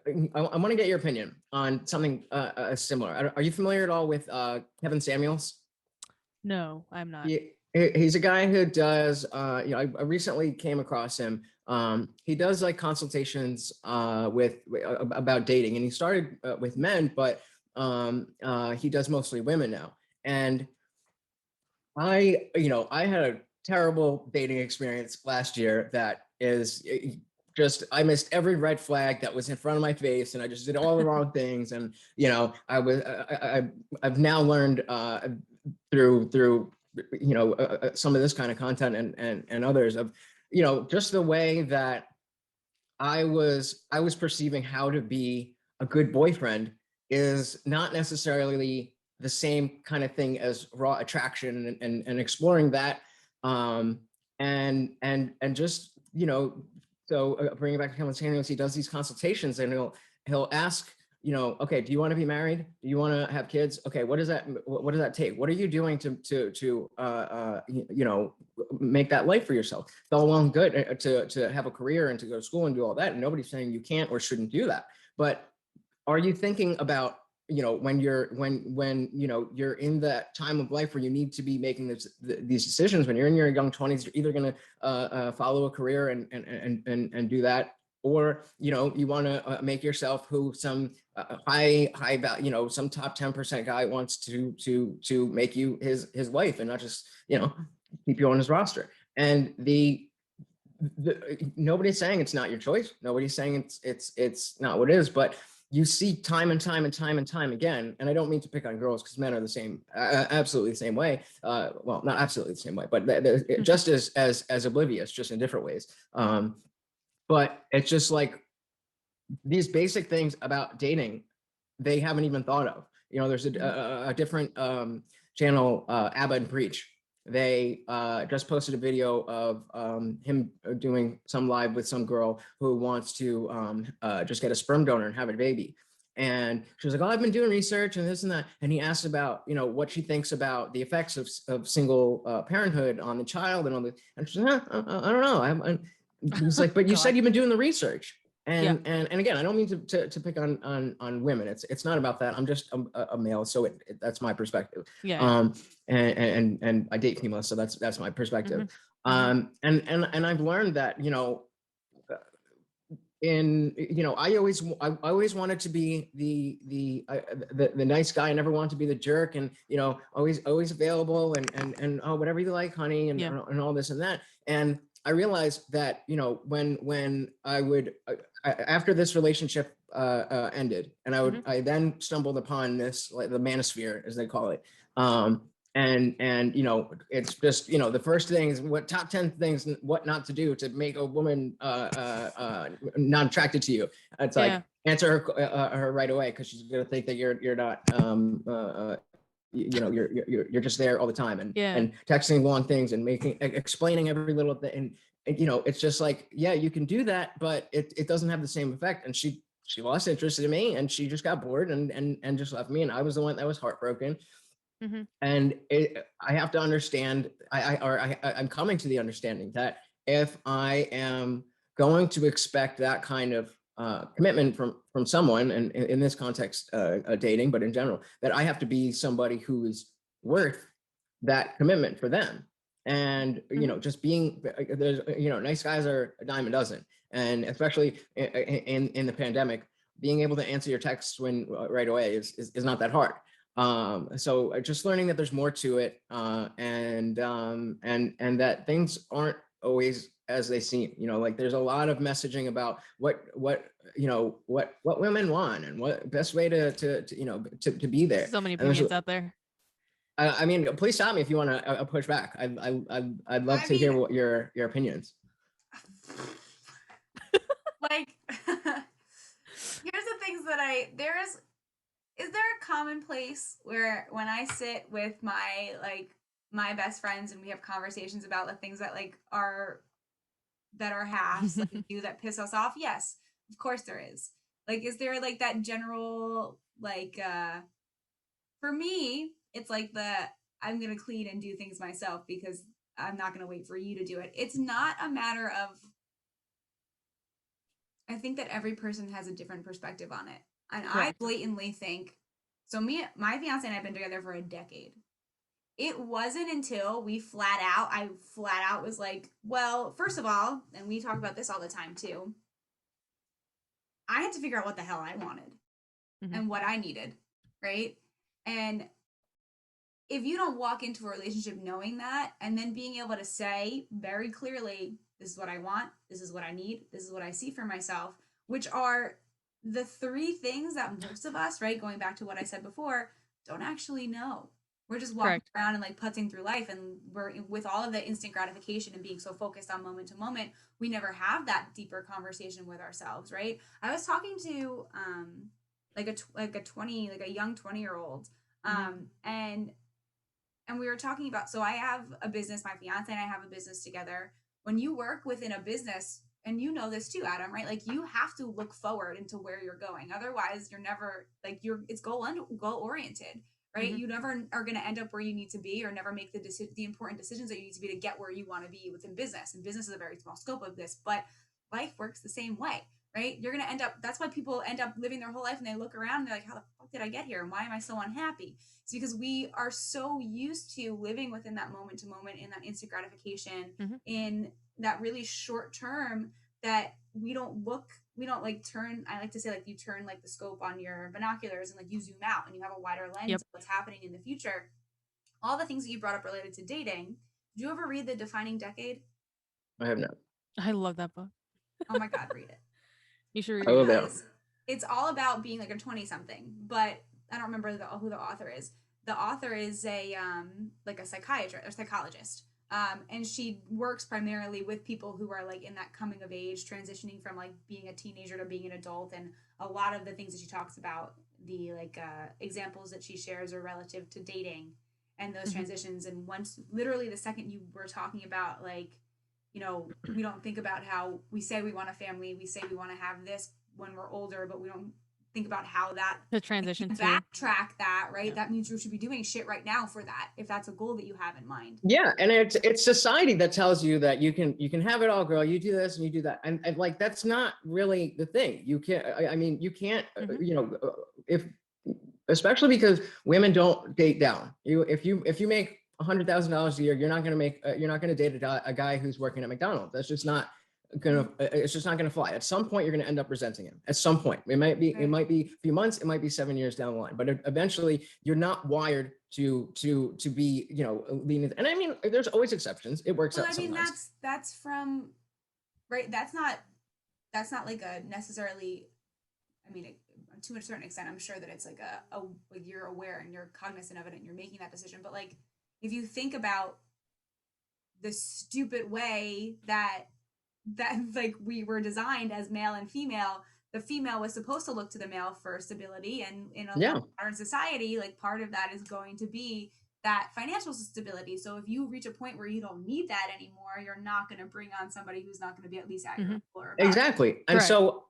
I want to get your opinion on something similar. Are you familiar at all with Kevin Samuels? No, I'm not. He's a guy who does, I recently came across him. He does like consultations about dating, and he started with men, but he does mostly women now. And I had a terrible dating experience last year that is just, I missed every red flag that was in front of my face, and I just did all the wrong things. And, I've now learned through some of this kind of content and others of, just the way that I was perceiving how to be a good boyfriend is not necessarily the same kind of thing as raw attraction and exploring that. um and just, so bringing it back to Kevin Samuels, he does these consultations, and he'll ask, okay, do you want to be married? Do you want to have kids? Okay, what does that take? What are you doing to make that life for yourself? It's all well and good to have a career and to go to school and do all that, and nobody's saying you can't or shouldn't do that. But are you thinking about, when you're in that time of life where you need to be making these decisions? When you're in your young 20s, you're either going to follow a career and do that, or you want to make yourself who some high value, some top 10% guy wants to make you his wife, and not just keep you on his roster. And nobody's saying it's not your choice. Nobody's saying it's not what it is, but you see time and time and time and time again. And I don't mean to pick on girls, because men are the same, absolutely the same way. Well, not absolutely the same way, but just as oblivious, just in different ways. But it's just like these basic things about dating, they haven't even thought of. There's a different channel, Abba and Preach. They just posted a video of him doing some live with some girl who wants to just get a sperm donor and have a baby. And she was like, "Oh, I've been doing research and this and that." And he asked about, what she thinks about the effects of single parenthood on the child and all the. And she's like, I don't know. He's like, "But you said you've been doing the research." Yeah. And again, I don't mean to pick on women. It's not about that. I'm just a male, so that's my perspective. Yeah. And I date females, so that's my perspective. And I've learned that, I always wanted to be the nice guy. I never wanted to be the jerk, and always available, and oh, whatever you like, honey, and all this and that. And I realized that, when I would after this relationship ended, and I then stumbled upon this, like the manosphere, as they call it. And it's just, the first thing is what top 10 things what not to do to make a woman not attracted to you. It's like, answer her right away, because she's gonna think that you're not you're just there all the time, and texting long things and explaining every little thing, and it's just like, yeah, you can do that, but it doesn't have the same effect. And she lost interest in me, and she just got bored and just left me, and I was the one that was heartbroken. And I have to understand, I'm coming to the understanding that if I am going to expect that kind of commitment from someone, and in this context, dating, but in general, that I have to be somebody who is worth that commitment for them. And just being, there's nice guys are a dime a dozen, and especially in the pandemic, being able to answer your texts right away is not that hard. So just learning that there's more to it, and that things aren't always as they seem. Like there's a lot of messaging about what women want, and what best way to be there. So many opinions out there. I mean, please stop me if you want to push back. I'd love to hear what your opinions. Like, here's the things that is there a common place where when I sit with my best friends and we have conversations about the things that are halves do that piss us off? Yes, of course there is. Like, is there that general for me, it's I'm gonna clean and do things myself because I'm not gonna wait for you to do it. It's not a matter of, think that every person has a different perspective on it. And Correct. I blatantly think, so my fiance and I have been together for a decade. It wasn't until I flat out was like, well, first of all, and we talk about this all the time too, I had to figure out what the hell I wanted and what I needed, right? And if you don't walk into a relationship knowing that and then being able to say very clearly, this is what I want, this is what I need, this is what I see for myself, which are the three things that most of us, right, going back to what I said before, don't actually know. We're just walking Correct. around and like putzing through life, and we're with all of the instant gratification and being so focused on moment to moment, we never have that deeper conversation with ourselves, right? I was talking to like a young 20-year-old, and we were talking about, so I have a business, my fiance and I have a business together. When you work within a business, and you know this too, Adam, right? Like you have to look forward into where you're going. Otherwise, you're never like it's goal oriented, right? You never are going to end up where you need to be, or never make the important decisions that you need to be to get where you want to be within business. And business is a very small scope of this, but life works the same way, right? You're going to end up, that's why people end up living their whole life and they look around and they're like, how the fuck did I get here? And why am I so unhappy? It's because we are so used to living within that moment to moment, in that instant gratification, in that really short term, that we don't like turn, I like to say, like you turn like the scope on your binoculars and like you zoom out and you have a wider lens of what's happening in the future. All the things that you brought up related to dating. Did you ever read The Defining Decade? I have not. I love that book. Oh my God, read it. You should read I it. will now. It's all about being like a 20-something, but I don't remember who the author is. The author is a like a psychiatrist or psychologist. And she works primarily with people who are like in that coming of age, transitioning from like being a teenager to being an adult. And a lot of the things that she talks about, the like examples that she shares are relative to dating and those transitions. And once, literally the second you were talking about like, you know, we don't think about how we say we want a family, we say we want to have this when we're older, but we don't think about how that the transition to backtrack that, right? That means you should be doing shit right now for that, if that's a goal that you have in mind. Yeah, and it's society that tells you that you can have it all, girl. You do this and you do that, and like that's not really the thing. You can't. I mean, you can't. You know, if especially because women don't date down. If you make $100,000 a year, you're not going to date a guy who's working at McDonald's. That's just not it's just not gonna fly. At some point, you're gonna end up resenting him. At some point, it might be a few months, it might be 7 years down the line, but eventually, you're not wired to be, you know, leaning. And I mean, there's always exceptions. It works out. I mean, that's from right. That's not like a necessarily. I mean, to a certain extent, I'm sure that it's like like you're aware and you're cognizant of it and you're making that decision. But like, if you think about the stupid way that like we were designed as male and female, the female was supposed to look to the male for stability, and in a modern society, like part of that is going to be that financial stability. So if you reach a point where you don't need that anymore, you're not going to bring on somebody who's not going to be at least at your level or above. Exactly. And so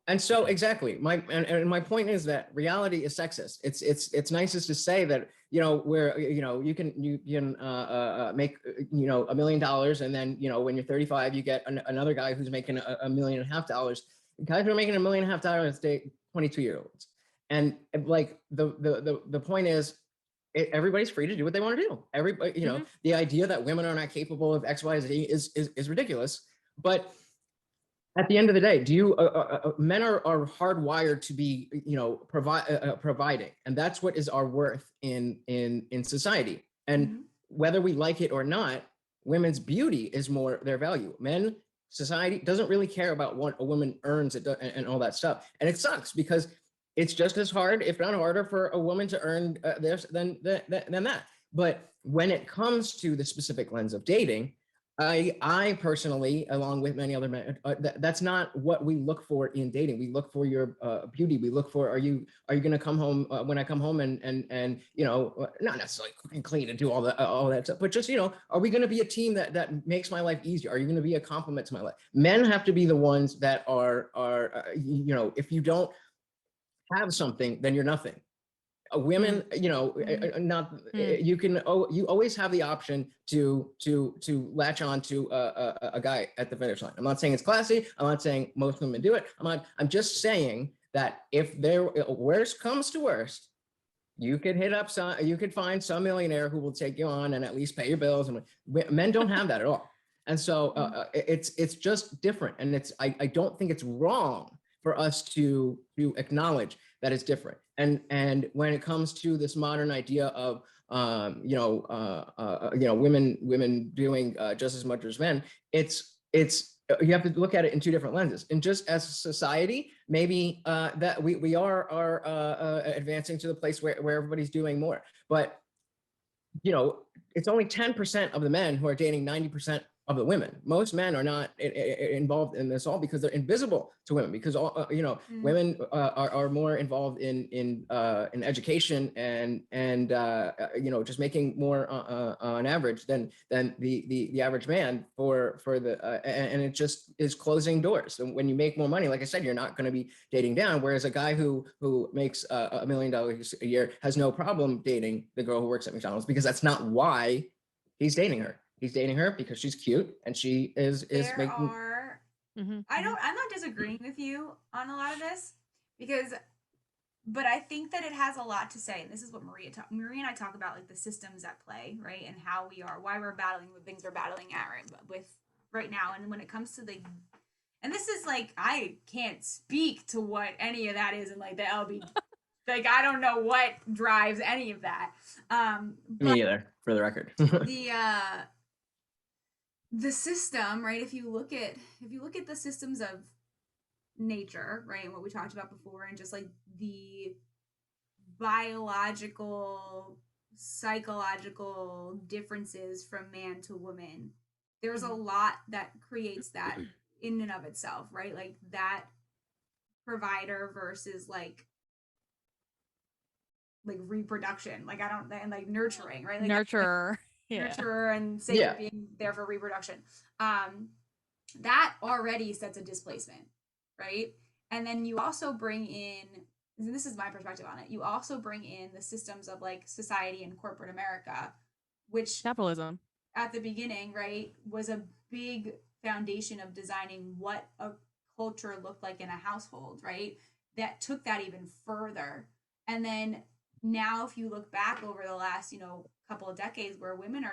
exactly. My point is that reality is sexist. It's nicest to say that, you know, where, you know, you can make, you know, $1 million, and then, you know, when you're 35, you get another guy who's making $1.5 million. Guys who are making $1.5 million date 22-year-olds. And like the point is, everybody's free to do what they want to do. Everybody, you know, the idea that women are not capable of X, Y, Z is ridiculous. But at the end of the day, men are hardwired to be, you know, providing, and that's what is our worth in society. And whether we like it or not, women's beauty is more their value. Society doesn't really care about what a woman earns and all that stuff, and it sucks because it's just as hard, if not harder, for a woman to earn this than that. But when it comes to the specific lens of dating, I personally, along with many other men, that's not what we look for in dating. We look for your beauty. We look for, are you going to come home when I come home and you know, not necessarily cook and clean and do all that stuff, but just, you know, are we going to be a team that makes my life easier? Are you going to be a compliment to my life? Men have to be the ones that are you know, if you don't have something, then you're nothing. women, you know, not you always have the option to latch on to a guy at the finish line. I'm not saying it's classy. I'm not saying most women do it. I'm just saying that if there worst comes to worst, you could find some millionaire who will take you on and at least pay your bills. And men don't have that at all. And so it's just different. And I don't think it's wrong for us to acknowledge that it's different. And when it comes to this modern idea of women doing just as much as men, it's you have to look at it in two different lenses. And just as a society, maybe that we are advancing to the place where everybody's doing more. But you know, it's only 10% of the men who are dating 90% of the women. Most men are not involved in this all because they're invisible to women, because women are more involved in education and just making more on average than the average man for the and it just is closing doors. And when you make more money, like I said, you're not going to be dating down. Whereas a guy who makes $1 million a year has no problem dating the girl who works at McDonald's, because that's not why he's dating her. He's dating her because she's cute and she is making. I'm not disagreeing with you on a lot of this, but I think that it has a lot to say. And this is what Maria and I talk about, like the systems at play, right? And why we're battling with things we're battling at right now. And when it comes to and this is like, I can't speak to what any of that is in like the LB. Like, I don't know what drives any of that. Me either, for the record. The system, right? If you look at the systems of nature, right, and what we talked about before, and just like the biological, psychological differences from man to woman, there's a lot that creates that in and of itself, right? Like that provider versus like reproduction, and like nurturing, right? Like Nurturer. Nurturer and being there for reproduction. That already sets a displacement, right? And then you also bring in, and this is my perspective on it, you also bring in the systems of like society and corporate America, which capitalism at the beginning, right, was a big foundation of designing what a culture looked like in a household, right? That took that even further. And then now, if you look back over the last, couple of decades, where women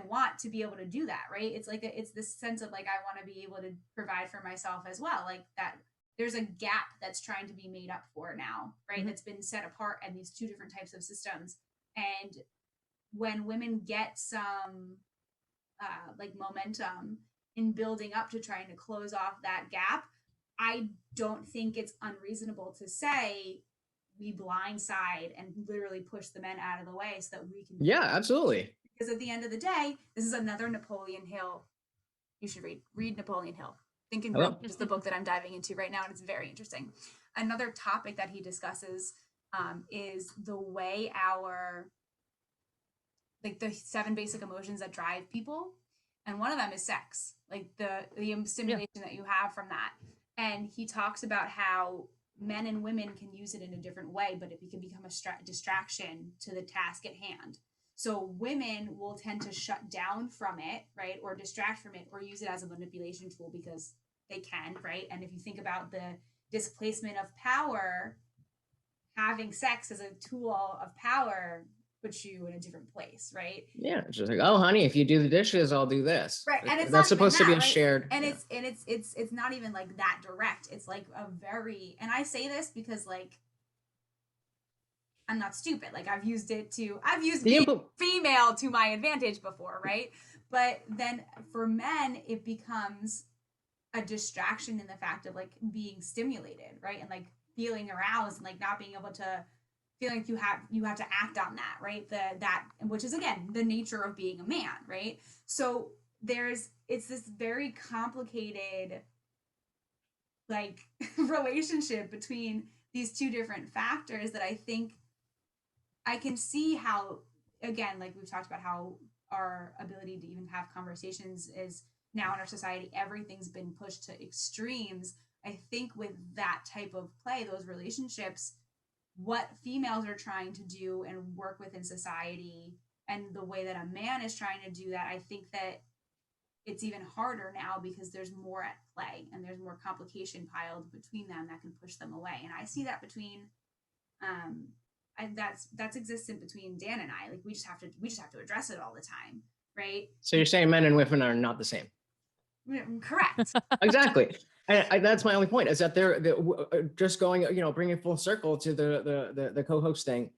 want to be able to do that, right? It's like it's this sense of like, I want to be able to provide for myself as well. Like that, there's a gap that's trying to be made up for now, right? That's been set apart in these two different types of systems. And when women get some momentum in building up to trying to close off that gap, I don't think it's unreasonable to say we blindside and literally push the men out of the way so that we can. Yeah, absolutely. Because at the end of the day, this is another Napoleon Hill. You should read Napoleon Hill. Think and Grow is the book that I'm diving into right now, and it's very interesting. Another topic that he discusses is the way the 7 basic emotions that drive people, and one of them is sex, like the stimulation that you have from that. And he talks about how men and women can use it in a different way, but it can become a distraction to the task at hand. So women will tend to shut down from it, right? Or distract from it, or use it as a manipulation tool because they can, right? And if you think about the displacement of power, having sex as a tool of power puts you in a different place, right? Yeah, it's just like, oh, honey, if you do the dishes, I'll do this. Right, and it's that's supposed to be a shared. And it's not even like that direct. It's like a very, and I say this because like I'm not stupid. Like I've used being female to my advantage before, right? But then for men, it becomes a distraction in the fact of like being stimulated, right? And like feeling aroused and like not being able to feel like you have to act on that, right? That which is again the nature of being a man, right? So it's this very complicated like relationship between these two different factors that I think I can see how, again, like we've talked about how our ability to even have conversations is now in our society, everything's been pushed to extremes. I think with that type of play, those relationships what females are trying to do and work within society and the way that a man is trying to do that, I think that it's even harder now because there's more at play and there's more complication piled between them that can push them away. And I see that between that's existent between Dan and I. Like we just have to address it all the time, right? So you're saying men and women are not the same? Correct. Exactly. And that's my only point, is that they're just going, bringing full circle to the co-host thing.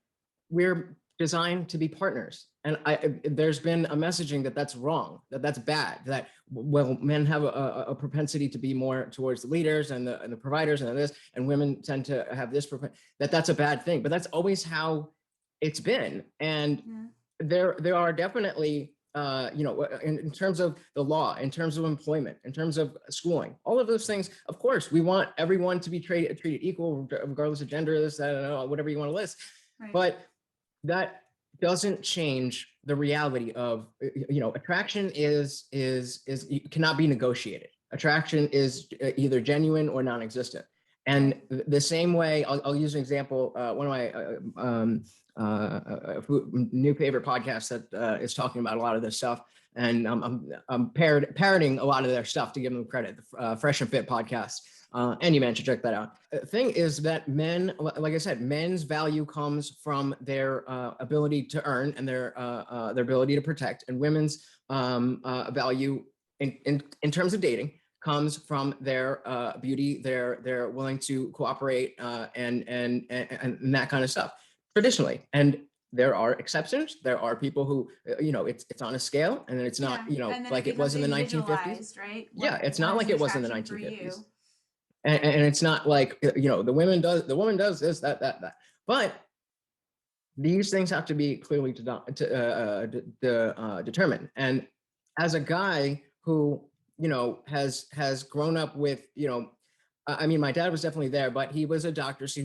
We're designed to be partners, and there's been a messaging that's wrong, that's bad, that men have a propensity to be more towards the leaders and the providers and this, and women tend to have this that's a bad thing. But that's always how it's been, and there are definitely in terms of the law, in terms of employment, in terms of schooling, all of those things, of course, we want everyone to be treated equal, regardless of gender, this, that, whatever you want to list. Right. But that doesn't change the reality of, attraction is cannot be negotiated. Attraction is either genuine or non-existent. And the same way, I'll use an example. One of my new favorite podcasts that is talking about a lot of this stuff, and I'm parroting a lot of their stuff to give them credit. The Fresh and Fit podcast. And you man should check that out. The thing is that men, like I said, men's value comes from their ability to earn and their ability to protect, and women's value in terms of dating comes from their beauty, they're willing to cooperate, and that kind of stuff traditionally. And there are exceptions. There are people who, it's on a scale, and it's not, like it was in the 1950s. Right? Yeah, it's not like it was in the 1950s. And it's not like, the woman does this, that. But these things have to be clearly determined. And as a guy who, has grown up with, I mean, my dad was definitely there, but he was a doctor. So I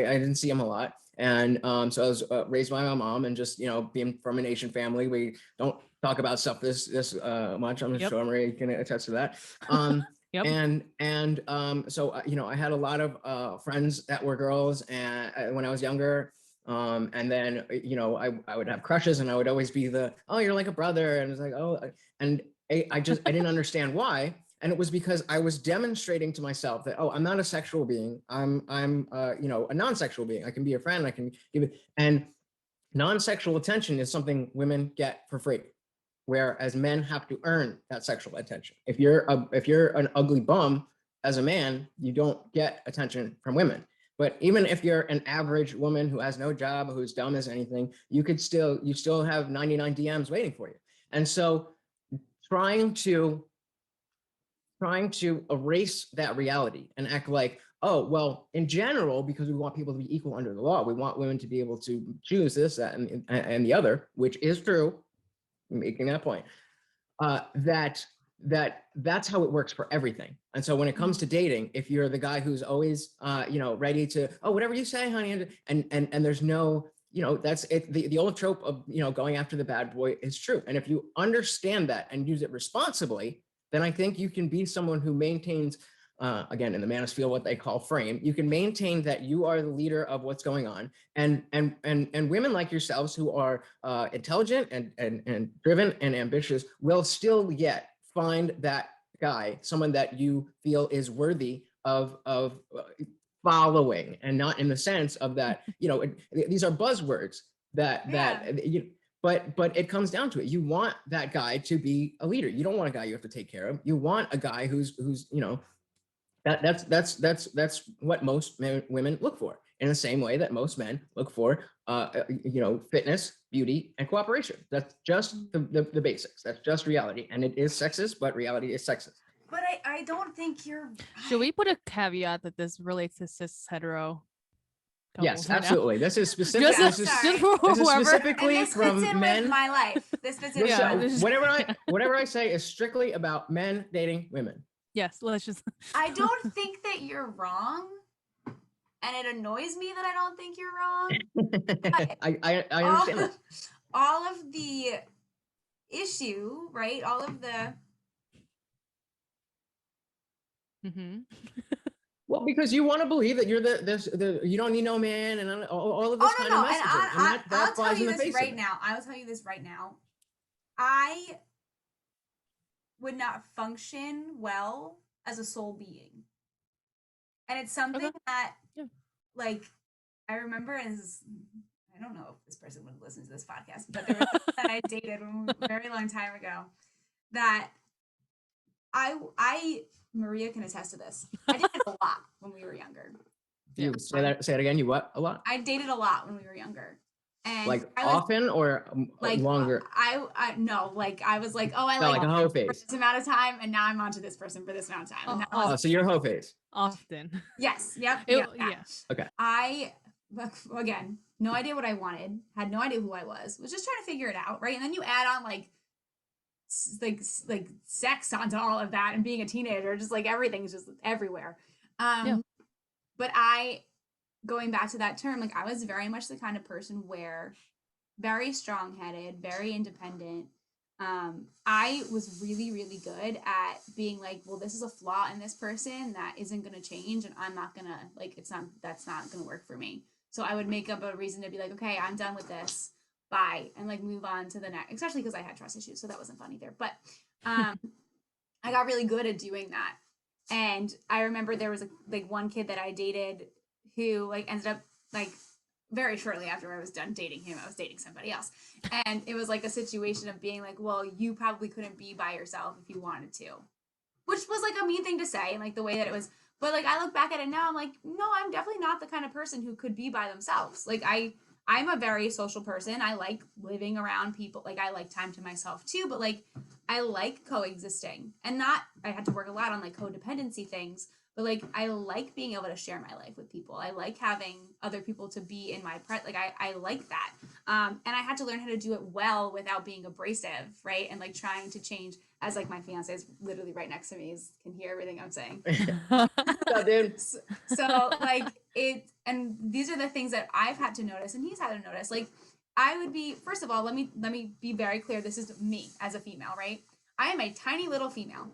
didn't see him a lot. And so I was raised by my mom, and just, being from an Asian family, we don't talk about stuff this much. I'm sure Marie can attest to that. Yep. And so I had a lot of friends that were girls, and when I was younger, and then I would have crushes, and I would always be you're like a brother, and it's like, and I didn't understand why, and it was because I was demonstrating to myself that I'm not a sexual being, I'm a non-sexual being. I can be a friend, I can give it, and non-sexual attention is something women get for free, whereas men have to earn that sexual attention. If you're an ugly bum as a man, you don't get attention from women. But even if you're an average woman who has no job, who's dumb as anything, you still have 99 DMs waiting for you. And so trying to erase that reality and act like, oh, well, in general, because we want people to be equal under the law, we want women to be able to choose this, that, and the other, which is true, making that point, that's how it works for everything. And so when it comes to dating, if you're the guy who's always ready to, whatever you say, honey, and there's no, that's it, the old trope of going after the bad boy is true. And if you understand that and use it responsibly, then I think you can be someone who maintains, again, in the manosphere, what they call frame, you can maintain that you are the leader of what's going on. And women like yourselves who are intelligent and driven and ambitious will still yet find that guy, someone that you feel is worthy of following, and not in the sense of that, these are buzzwords but it comes down to it. You want that guy to be a leader. You don't want a guy you have to take care of. You want a guy who's that's what most women look for, in the same way that most men look for fitness, beauty, and cooperation. That's just the basics. That's just reality. And it is sexist, but reality is sexist. But I don't think you're right. Should we put a caveat that this relates to cis hetero couples? Yes, absolutely. This is specific. This is specifically from men. With my life. This fits in with whatever I say is strictly about men dating women. Yes, let's just. I don't think that you're wrong, and it annoys me that I don't think you're wrong. I understand. All of the issue, right? All of the. Mm-hmm. Well, because you want to believe that you're you don't need no man and all of this kind of messaging. And that I'll tell you in the this face right now. I will tell you this right now. I would not function well as a soul being. And it's something that, like, I remember as, I don't know if this person would listen to this podcast, but there was someone that I dated a very long time ago that Maria can attest to this. I did it a lot when we were younger. You say it again. You what? A lot? I dated a lot when we were younger. And like often or like longer? I no, like I was like, oh, I like a hoe phase. This amount of time, and now I'm onto this person for this amount of time. So you're hoe phase. Often. Yes. Yep. Yeah. Okay. Again, no idea what I wanted, had no idea who I was just trying to figure it out, right? And then you add on like sex onto all of that, and being a teenager, just like everything's just everywhere. But going back to that term, like I was very much the kind of person where very strong-headed, very independent. I was really, really good at being like, well, this is a flaw in this person that isn't going to change, and I'm not going to, like, that's not going to work for me. So I would make up a reason to be like, okay, I'm done with this. Bye. And like move on to the next, especially because I had trust issues. So that wasn't fun either. But I got really good at doing that. And I remember there was one kid that I dated who like ended up like very shortly after I was done dating him, I was dating somebody else. And it was like a situation of being like, well, you probably couldn't be by yourself if you wanted to, which was like a mean thing to say, and like the way that it was. But like I look back at it now, I'm like, no, I'm definitely not the kind of person who could be by themselves. Like I'm a very social person. I like living around people. Like I like time to myself too, but like I like coexisting, and I had to work a lot on like codependency things, but like I like being able to share my life with people. I like having other people to be in my like I like that. And I had to learn how to do it well without being abrasive, right? And like trying to change, as like my fiance is literally right next to me, can hear everything I'm saying. So like and these are the things that I've had to notice, and he's had to notice. Like I would be, first of all, let me be very clear. This is me as a female, right? I am a tiny little female,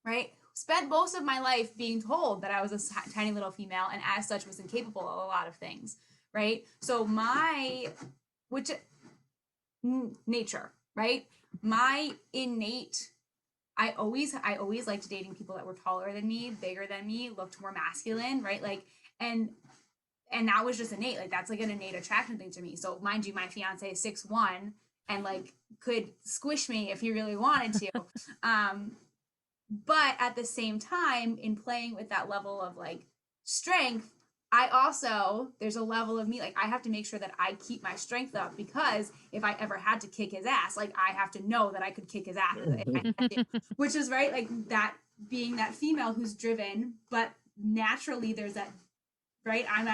right? Spent most of my life being told that I was a tiny little female, and as such was incapable of a lot of things, right? So nature, right? My innate, I always liked dating people that were taller than me, bigger than me, looked more masculine, right? Like, and that was just innate. Like that's like an innate attraction thing to me. So mind you, my fiance is 6'1" and like could squish me if he really wanted to. But at the same time, in playing with that level of like strength, there's a level of me, like I have to make sure that I keep my strength up, because if I ever had to kick his ass, like I have to know that I could kick his ass, which is right. Like that being that female who's driven, but naturally there's that, right? I'm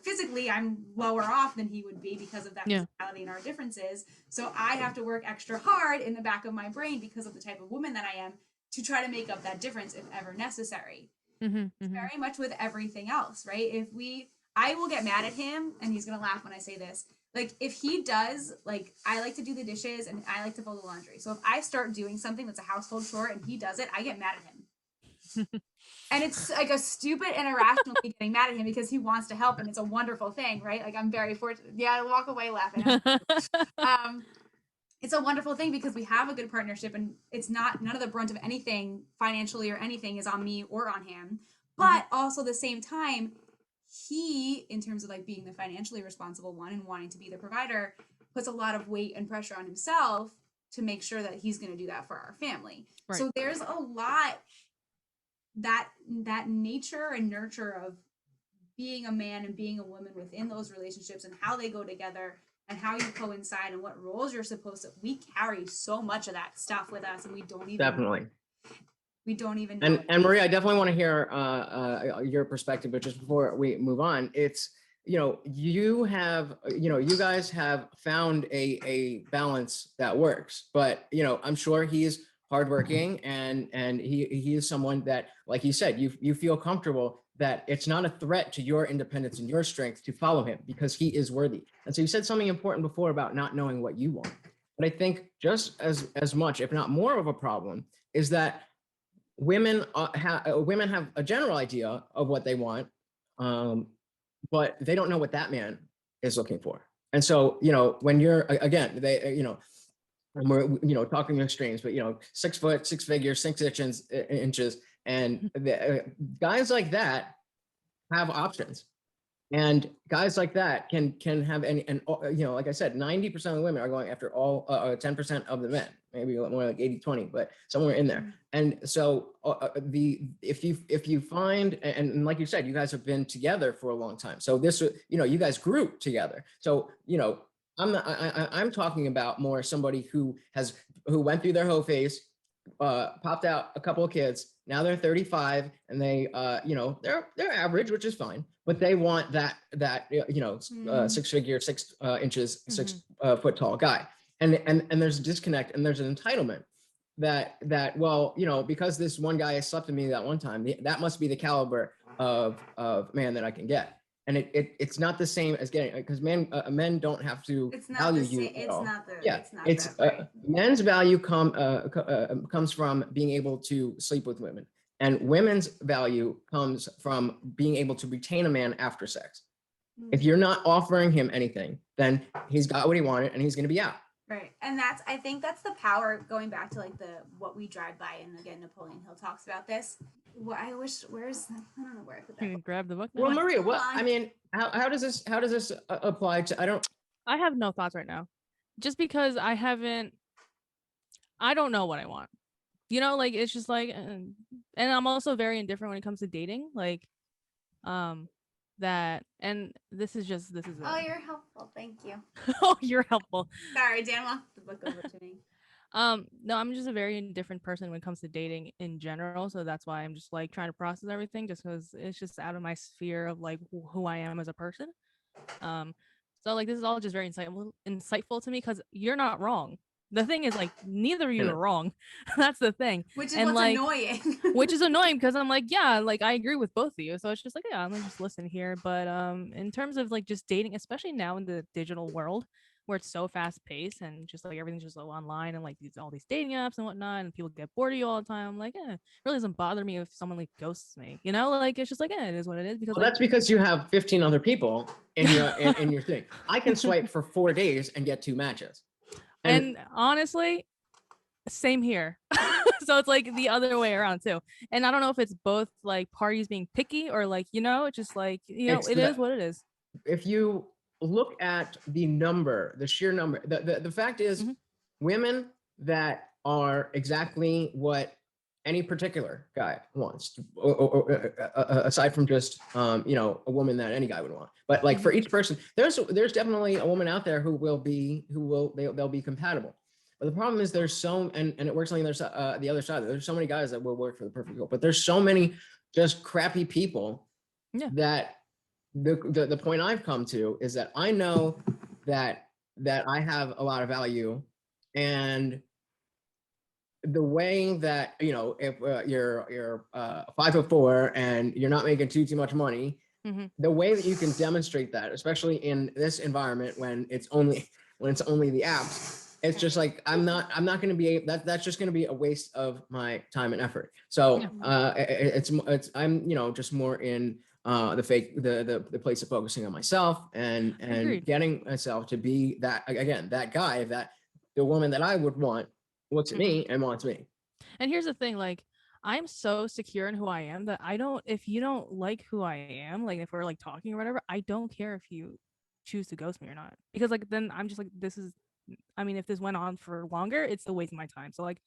physically I'm lower off than he would be because of that physicality and our differences. So I have to work extra hard in the back of my brain because of the type of woman that I am to try to make up that difference if ever necessary. Very much with everything else, right? I will get mad at him, and he's gonna laugh when I say this. Like if he does, like I like to do the dishes and I like to fold the laundry. So if I start doing something that's a household chore and he does it, I get mad at him. And it's like a stupid and irrational getting mad at him because he wants to help, and it's a wonderful thing, right? Like I'm very fortunate. Yeah, I walk away laughing. It's a wonderful thing because we have a good partnership, and it's none of the brunt of anything financially or anything is on me or on him. But also at the same time, he, in terms of like being the financially responsible one and wanting to be the provider, puts a lot of weight and pressure on himself to make sure that he's going to do that for our family. Right. So there's a lot that nature and nurture of being a man and being a woman within those relationships, and how they go together, and how you coincide, and what roles you're supposed to. We carry so much of that stuff with us, and we don't even know. And Maria, I definitely want to hear your perspective, but just before we move on, it's, you guys have found a balance that works, but I'm sure he's hardworking, and he is someone that, like you said, you feel comfortable that it's not a threat to your independence and your strength to follow him because he is worthy. And so you said something important before about not knowing what you want. But I think just as much, if not more of a problem, is that women have a general idea of what they want, but they don't know what that man is looking for. And so, when you're, again, and we're, talking extremes, but 6 foot, 6 figures, 6 inches, and guys like that have options. And guys like that can have any, and like I said, 90% of the women are going after all 10% of the men, maybe more like 80-20, but somewhere in there. And so if you find, and like you said, you guys have been together for a long time. So this, you guys grew together. So, I'm talking about more somebody who went through their hoe phase, popped out a couple of kids. Now they're 35 and they, they're average, which is fine, but they want that 6 figure, 6 inches, 6 foot tall guy. And there's a disconnect and there's an entitlement that, well, because this one guy slept with me that one time, that must be the caliber of man that I can get. And it's not the same as getting, because men don't have to value you. Men's value comes from being able to sleep with women, and women's value comes from being able to retain a man after sex. If you're not offering him anything, then he's got what he wanted and he's going to be out. Right. And I think that's the power, going back to like what we drive by. And again, Napoleon Hill talks about this. Well, I don't know where I put that. You can grab the book. Well, Maria, how does this apply to, I have no thoughts right now, just because I don't know what I want. It's just like, and I'm also very indifferent when it comes to dating. Like, that, and this is oh, you're helpful, thank you. Oh, you're helpful. Sorry, Dan walked the book over to me. No, I'm just a very indifferent person when it comes to dating in general, so that's why I'm just like trying to process everything, just because it's just out of my sphere of like who I am as a person. So like this is all just very insightful to me, because you're not wrong. The thing is, like, neither of you are wrong. That's the thing. Which is annoying. Which is annoying, because I'm like, yeah, like I agree with both of you. So it's just like, yeah, I'm gonna just listen here. But in terms of like just dating, especially now in the digital world where it's so fast paced and just like everything's just so online and like all these dating apps and whatnot, and people get bored of you all the time. I'm like, it really doesn't bother me if someone like ghosts me. Like it's just like, it is what it is. Because that's because you have 15 other people in your in your thing. I can swipe for 4 days and get 2 matches. And honestly, same here. So it's like the other way around too. And I don't know if it's both like parties being picky or like, it's just like, it is what it is. If you look at the sheer number, the fact is, women that are exactly what any particular guy wants, or aside from just a woman that any guy would want, but like for each person, there's definitely a woman out there they'll be compatible. But the problem is there's and it works on the other side. There's so many guys that will work for the perfect girl, but there's so many just crappy people that the point I've come to is that I know that I have a lot of value, and the way that if you're 5'4" and you're not making too much money, the way that you can demonstrate that, especially in this environment when it's only the apps, it's just like I'm not going to be that's just going to be a waste of my time and effort. So I'm just more in the place of focusing on myself and getting myself to be that guy that the woman that I would want looks at me and wants me. And here's the thing, like I'm so secure in who I am that if you don't like who I am, like if we're like talking or whatever, I don't care if you choose to ghost me or not, because like then I'm just like, if this went on for longer, it's a waste of my time. So like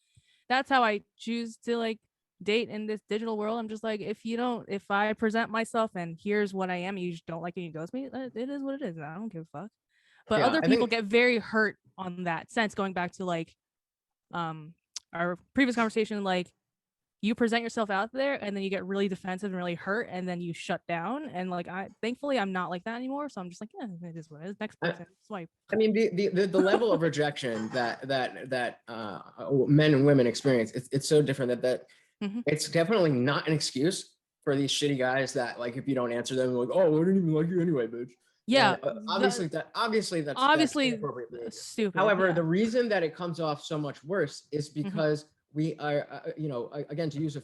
that's how I choose to like date in this digital world. I'm just like, if I present myself and here's what I am, you just don't like it, you ghost me, it is what it is. I don't give a fuck. But other people get very hurt on that sense, going back to like our previous conversation, like you present yourself out there and then you get really defensive and really hurt and then you shut down, and like thankfully I'm not like that anymore, so I'm just like, yeah, it is what it is. Next person, swipe. I mean, the level of rejection that men and women experience, it's so different that it's definitely not an excuse for these shitty guys that like if you don't answer them, like, oh, I didn't even like you anyway, bitch. Yeah, obviously that's stupid. However, the reason that it comes off so much worse is because we are, again, to use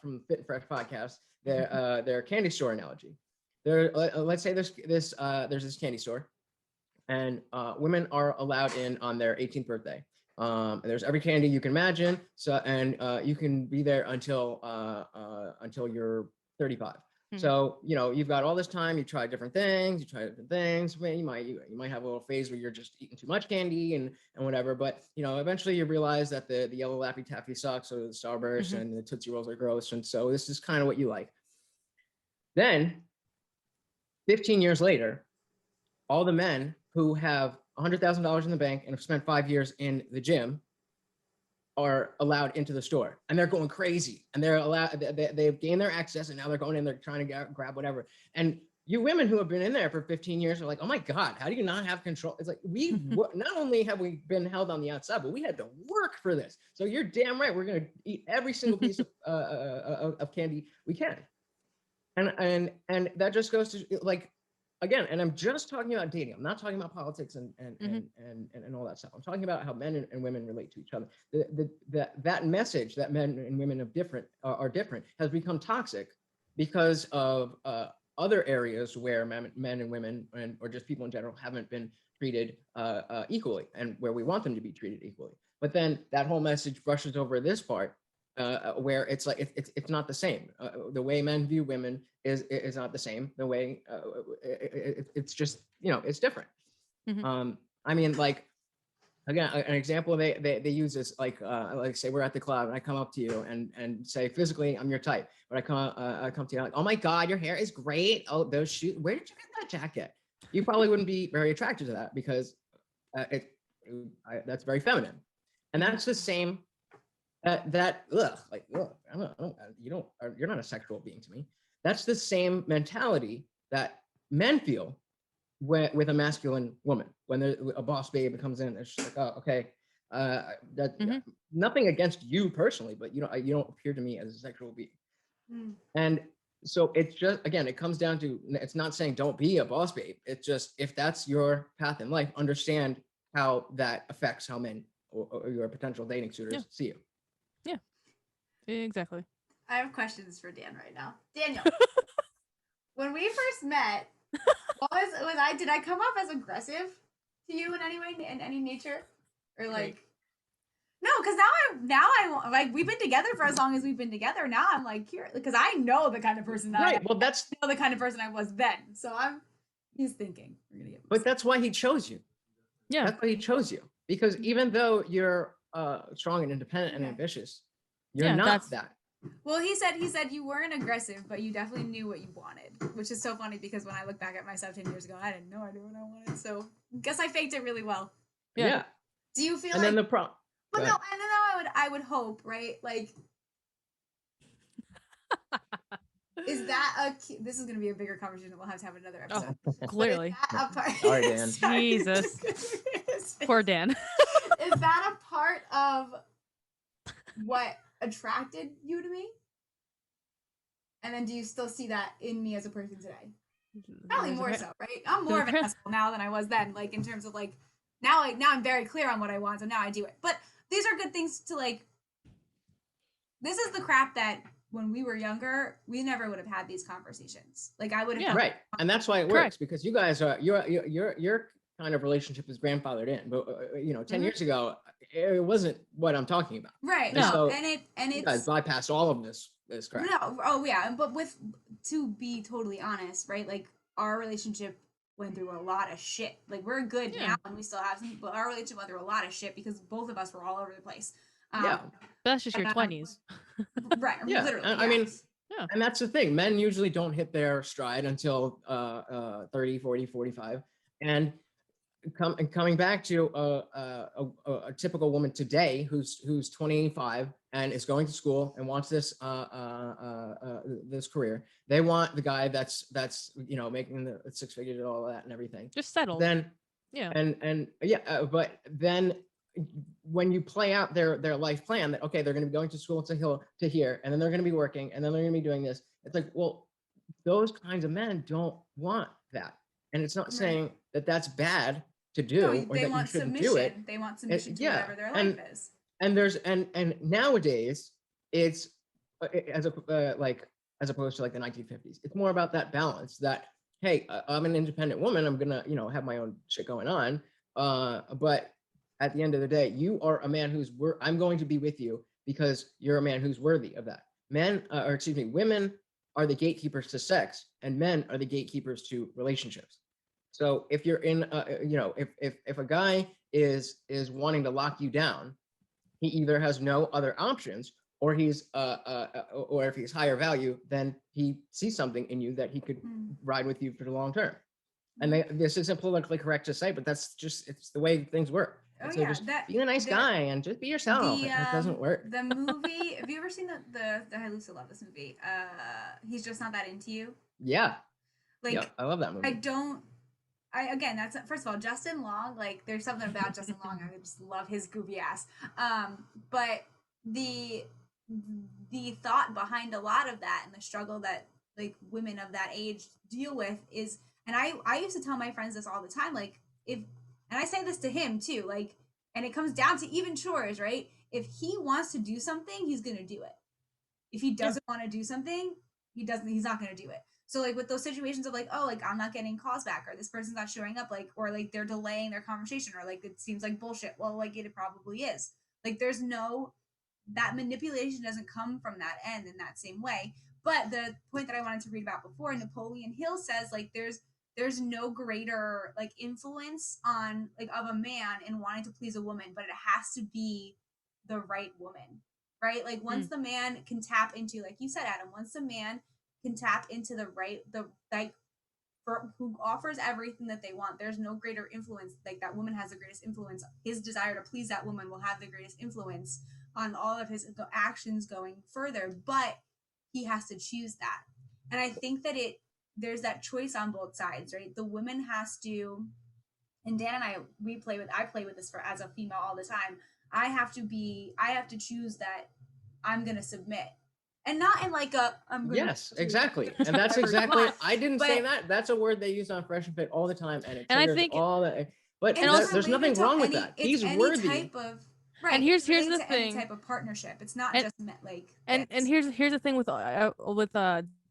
from Fit and Fresh podcast, their candy store analogy. Let's say there's this candy store, and women are allowed in on their 18th birthday. There's every candy you can imagine. So, and you can be there until you're 35. So, you've got all this time, you try different things, you might have a little phase where you're just eating too much candy and whatever, but, eventually you realize that the yellow Laffy Taffy sucks, or the Starburst and the Tootsie Rolls are gross. And so this is kind of what you like. Then 15 years later, all the men who have $100,000 in the bank and have spent 5 years in the gym are allowed into the store, and they're going crazy, and they're allowed, they've gained their access, and now they're going in, they're trying to grab whatever. And you women who have been in there for 15 years are like, oh my God, how do you not have control? It's like, not only have we been held on the outside, but we had to work for this. So you're damn right. We're going to eat every single piece of candy we can. And that just goes to, like, again, and I'm just talking about dating. I'm not talking about politics and all that stuff. I'm talking about how men and women relate to each other. That message that men and women are different has become toxic because of other areas where men and women or just people in general haven't been treated equally, and where we want them to be treated equally. But then that whole message brushes over this part, where it's like it's not the same. The way men view women is not the same. The way it's just, it's different. I mean, like, again, an example they use is like say we're at the club and I come up to you and say physically I'm your type, but I come to you like, oh my God, your hair is great. Oh, those shoes. Where did you get that jacket? You probably wouldn't be very attracted to that because that's very feminine, and that's the same. You're not a sexual being to me. That's the same mentality that men feel with a masculine woman when a boss babe comes in. It's just like, oh, okay, nothing against you personally, but you don't appear to me as a sexual being. And so it's just, again, it comes down to, it's not saying don't be a boss babe. It's just, if that's your path in life, understand how that affects how men or your potential dating suitors see you. Yeah, exactly. I have questions for Dan right now. Daniel, when we first met, did I come off as aggressive to you in any way, in any nature, or like? No, because now I like, we've been together for as long as we've been together. Now I'm like, here, because I know the kind of person that right. Well, that's the kind of person I was then. So he's thinking we're gonna get. But that's why he chose you. Yeah, that's why he chose you, because even though you're strong and independent and ambitious, you're not that. Well, he said you weren't aggressive, but you definitely knew what you wanted, which is so funny because when I look back at myself 10 years ago, I had no idea what I wanted. So I guess I faked it really well. Yeah. Do you feel and like? Then the problem. Well, no, and then I would hope, right? Like, is that this is going to be a bigger conversation that we'll have to have another episode. Oh, clearly. Sorry, Dan. Jesus. Poor Dan. Is that a part of what attracted you to me? And then do you still see that in me as a person today? Probably more so, right? I'm more of an asshole now than I was then, like, in terms of, like, now I'm very clear on what I want, so now I do it. But these are good things to, like, this is the crap that when we were younger, we never would have had these conversations. Like, I would have right. And that's why it works, because you guys are your kind of relationship is grandfathered in. But 10 years ago, it wasn't what I'm talking about. Right. And no. so and you guys bypassed all of this crap. No. Oh yeah. But to be totally honest, right? Like, our relationship went through a lot of shit. Like, we're good now and we still have some, but our relationship went through a lot of shit because both of us were all over the place. Yeah. That's just your 20s. Right. Yeah. Literally. I mean, and that's the thing. Men usually don't hit their stride until 30, 40, 45. And coming back to a typical woman today who's 25 and is going to school and wants this career, they want the guy that's making the six figures and all that and everything. Just settle. Then but then when you play out their life plan that, okay, they're going to be going to school to here, and then they're going to be working, and then they're going to be doing this, it's like, well, those kinds of men don't want that. And it's not saying that that's bad to do, or they that want you shouldn't submission. do it. They want submission to whatever their life is. and nowadays it's as opposed to like the 1950s, it's more about that balance that, hey, I'm an independent woman, I'm gonna, have my own shit going on, but at the end of the day, you are a man I'm going to be with you because you're a man who's worthy of that. Women are the gatekeepers to sex, and men are the gatekeepers to relationships. So if you're in, if a guy is wanting to lock you down, he either has no other options, or or if he's higher value, then he sees something in you that he could ride with you for the long term. And this isn't politically correct to say, but it's the way things work. Oh so yeah, just be a nice guy and just be yourself. It doesn't work. The movie, have you ever seen the I love this movie. He's Just Not That Into You. Yeah. Like, yeah, I love that movie. Again, that's, first of all, Justin Long, like, there's something about Justin Long, I just love his goofy ass. But the thought behind a lot of that and the struggle that like women of that age deal with is, and I used to tell my friends this all the time, like, and I say this to him too, like, and it comes down to even chores, right? If he wants to do something, he's gonna do it. If he doesn't want to do something, he's not gonna do it. So like with those situations of like, oh, like I'm not getting calls back, or this person's not showing up, like, or like they're delaying their conversation, or like it seems like bullshit. Well, like it probably is. Like there's that manipulation doesn't come from that end in that same way. But the point that I wanted to read about before, Napoleon Hill says like there's no greater like influence on like of a man in wanting to please a woman, but it has to be the right woman, right? Like once the man can tap into, like you said, Adam, once the man can tap into who offers everything that they want, there's no greater influence. Like that woman has the greatest influence. His desire to please that woman will have the greatest influence on all of his actions going further, but he has to choose that. And I think that there's that choice on both sides, right? The woman has to, and Dan and I play with this as a female all the time. I have to choose that I'm going to submit. And not in like yes, exactly. And that's exactly, I didn't say that. That's a word they use on Fresh and Fit all the time. And I think all that, but there's nothing wrong with that. He's worthy. Type of, right. And here's the thing. Any type of partnership. It's not just like. And here's the thing with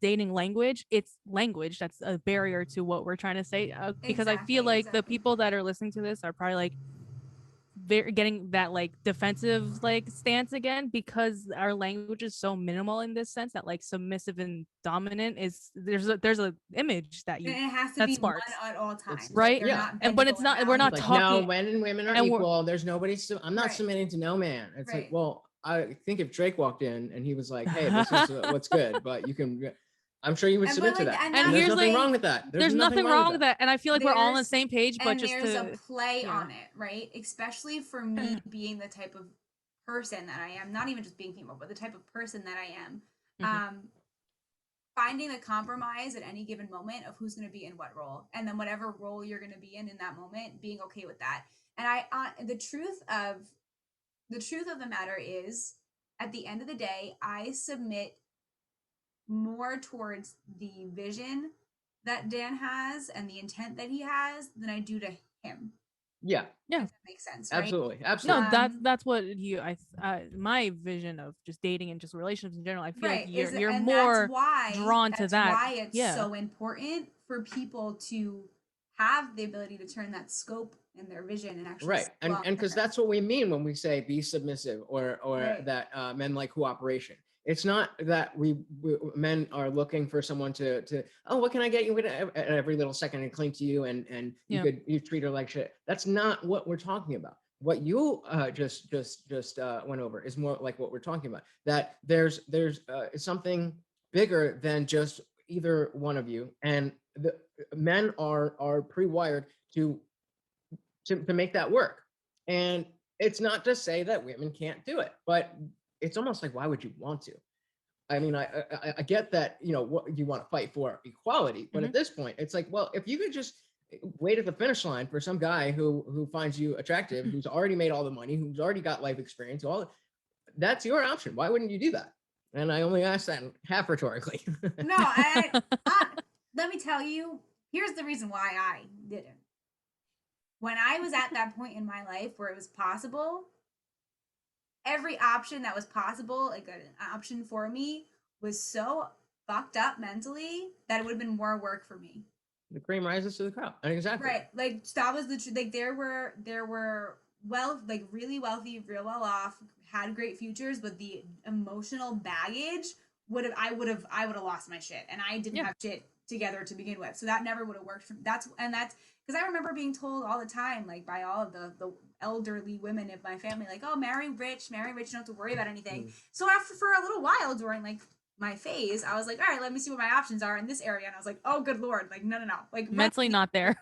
dating language. It's language that's a barrier to what we're trying to say. Because I feel like the people that are listening to this are probably like getting that like defensive like stance again, because our language is so minimal in this sense that like submissive and dominant is there's a image that you, and it has to that be sparks. one at all times, right? Yeah. And but it's not, we're not like, talking. No, men and women are equal. There's nobody. I'm not submitting to no man. It's like, well, I think if Drake walked in and he was like, hey, this is what's good, but you can, I'm sure you would submit to that. And there's nothing wrong with that. There's nothing wrong with that. And I feel like we're all on the same page, but just there's a play on it, right? Especially for me being the type of person that I am, not even just being female, but the type of person that I am. Finding a compromise at any given moment of who's going to be in what role, and then whatever role you're going to be in that moment, being okay with that. And the truth of the matter is, at the end of the day, I submit more towards the vision that Dan has and the intent that he has than I do to him. Yeah. If that makes sense, right? Absolutely. No, that's what my vision of just dating and just relationships in general. I feel like you're more drawn to that. That's why it's so important for people to have the ability to turn that scope in their vision and actually and because that's what we mean when we say be submissive or that men like cooperation. It's not that men are looking for someone to what can I get you at every little second and cling to you and you treat her like shit. That's not what we're talking about. What you just went over is more like what we're talking about. That there's something bigger than just either one of you, and the men are pre-wired to make that work. And it's not to say that women can't do it, but it's almost like, why would you want to? I mean, I get that, what you want to fight for equality, but at this point, it's like, well, if you could just wait at the finish line for some guy who finds you attractive, who's already made all the money, who's already got life experience, that's your option. Why wouldn't you do that? And I only asked that half rhetorically. No, let me tell you, here's the reason why I didn't. When I was at that point in my life where it was possible, every option that was possible, like an option for me, was so fucked up mentally that it would have been more work for me. The cream rises to the crop. Exactly. Right. Like that was the truth. Like there were like really wealthy, real well off, had great futures, but the emotional baggage I would have lost my shit, and I didn't have shit together to begin with, so that never would have worked. That's because I remember being told all the time, like by all of the elderly women of my family, like, oh, marry rich, you don't have to worry about anything. So after for a little while during like my phase, I was like, all right, let me see what my options are in this area, and I was like, oh, good lord, like no, like mentally not there.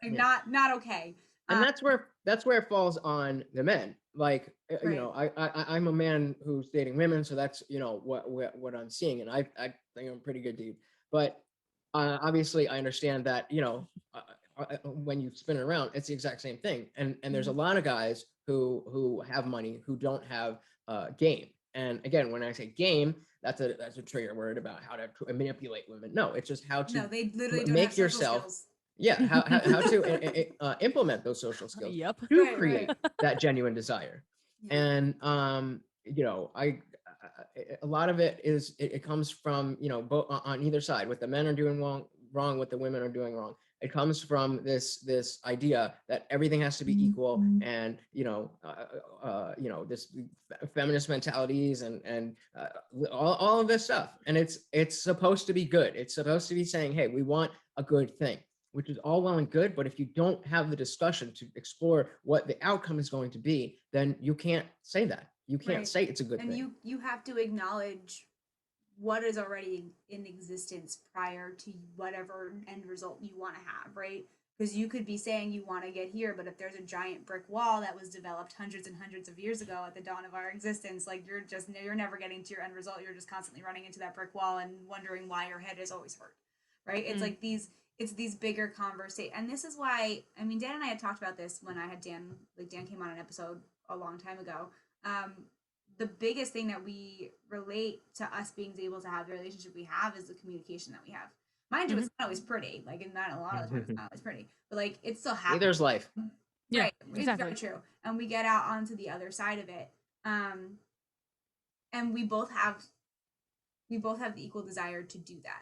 like not okay. And that's where it falls on the men. Like, you know, I'm a man who's dating women, so that's, you know, what I'm seeing, and I think I'm a pretty good dude. But obviously, I understand that, you know, when you spin it around, it's the exact same thing. And there's a lot of guys who have money who don't have game. And again, when I say game, that's a trigger word about how to manipulate women. No, it's just how to they literally don't make have yourself. Skills. Yeah, how to implement those social skills to create that genuine desire. And you know, a lot of it is it comes from, you know, both on either side. What the men are doing wrong, what the women are doing wrong. It comes from this idea that everything has to be equal, and you know, this feminist mentalities and all of this stuff. And it's supposed to be good. It's supposed to be saying, hey, we want a good thing, which is all well and good. But if you don't have the discussion to explore what the outcome is going to be, then you can't say that. You can't say it's a good thing. And you have to acknowledge what is already in existence prior to whatever end result you want to have, right? Because you could be saying you want to get here, but if there's a giant brick wall that was developed hundreds and hundreds of years ago at the dawn of our existence, like you're never getting to your end result. You're just constantly running into that brick wall and wondering why your head is always hurt, right? It's like these bigger conversations. And this is why, I mean, Dan and I had talked about this when I had Dan came on an episode a long time ago. The biggest thing that we relate to us being able to have the relationship we have is the communication that we have. Mind you, it's not always pretty. Like, in that, a lot of the times, it's not always pretty. But like, it still happens. There's life. Yeah, right. Exactly. It's very true. And we get out onto the other side of it. And we both have the equal desire to do that.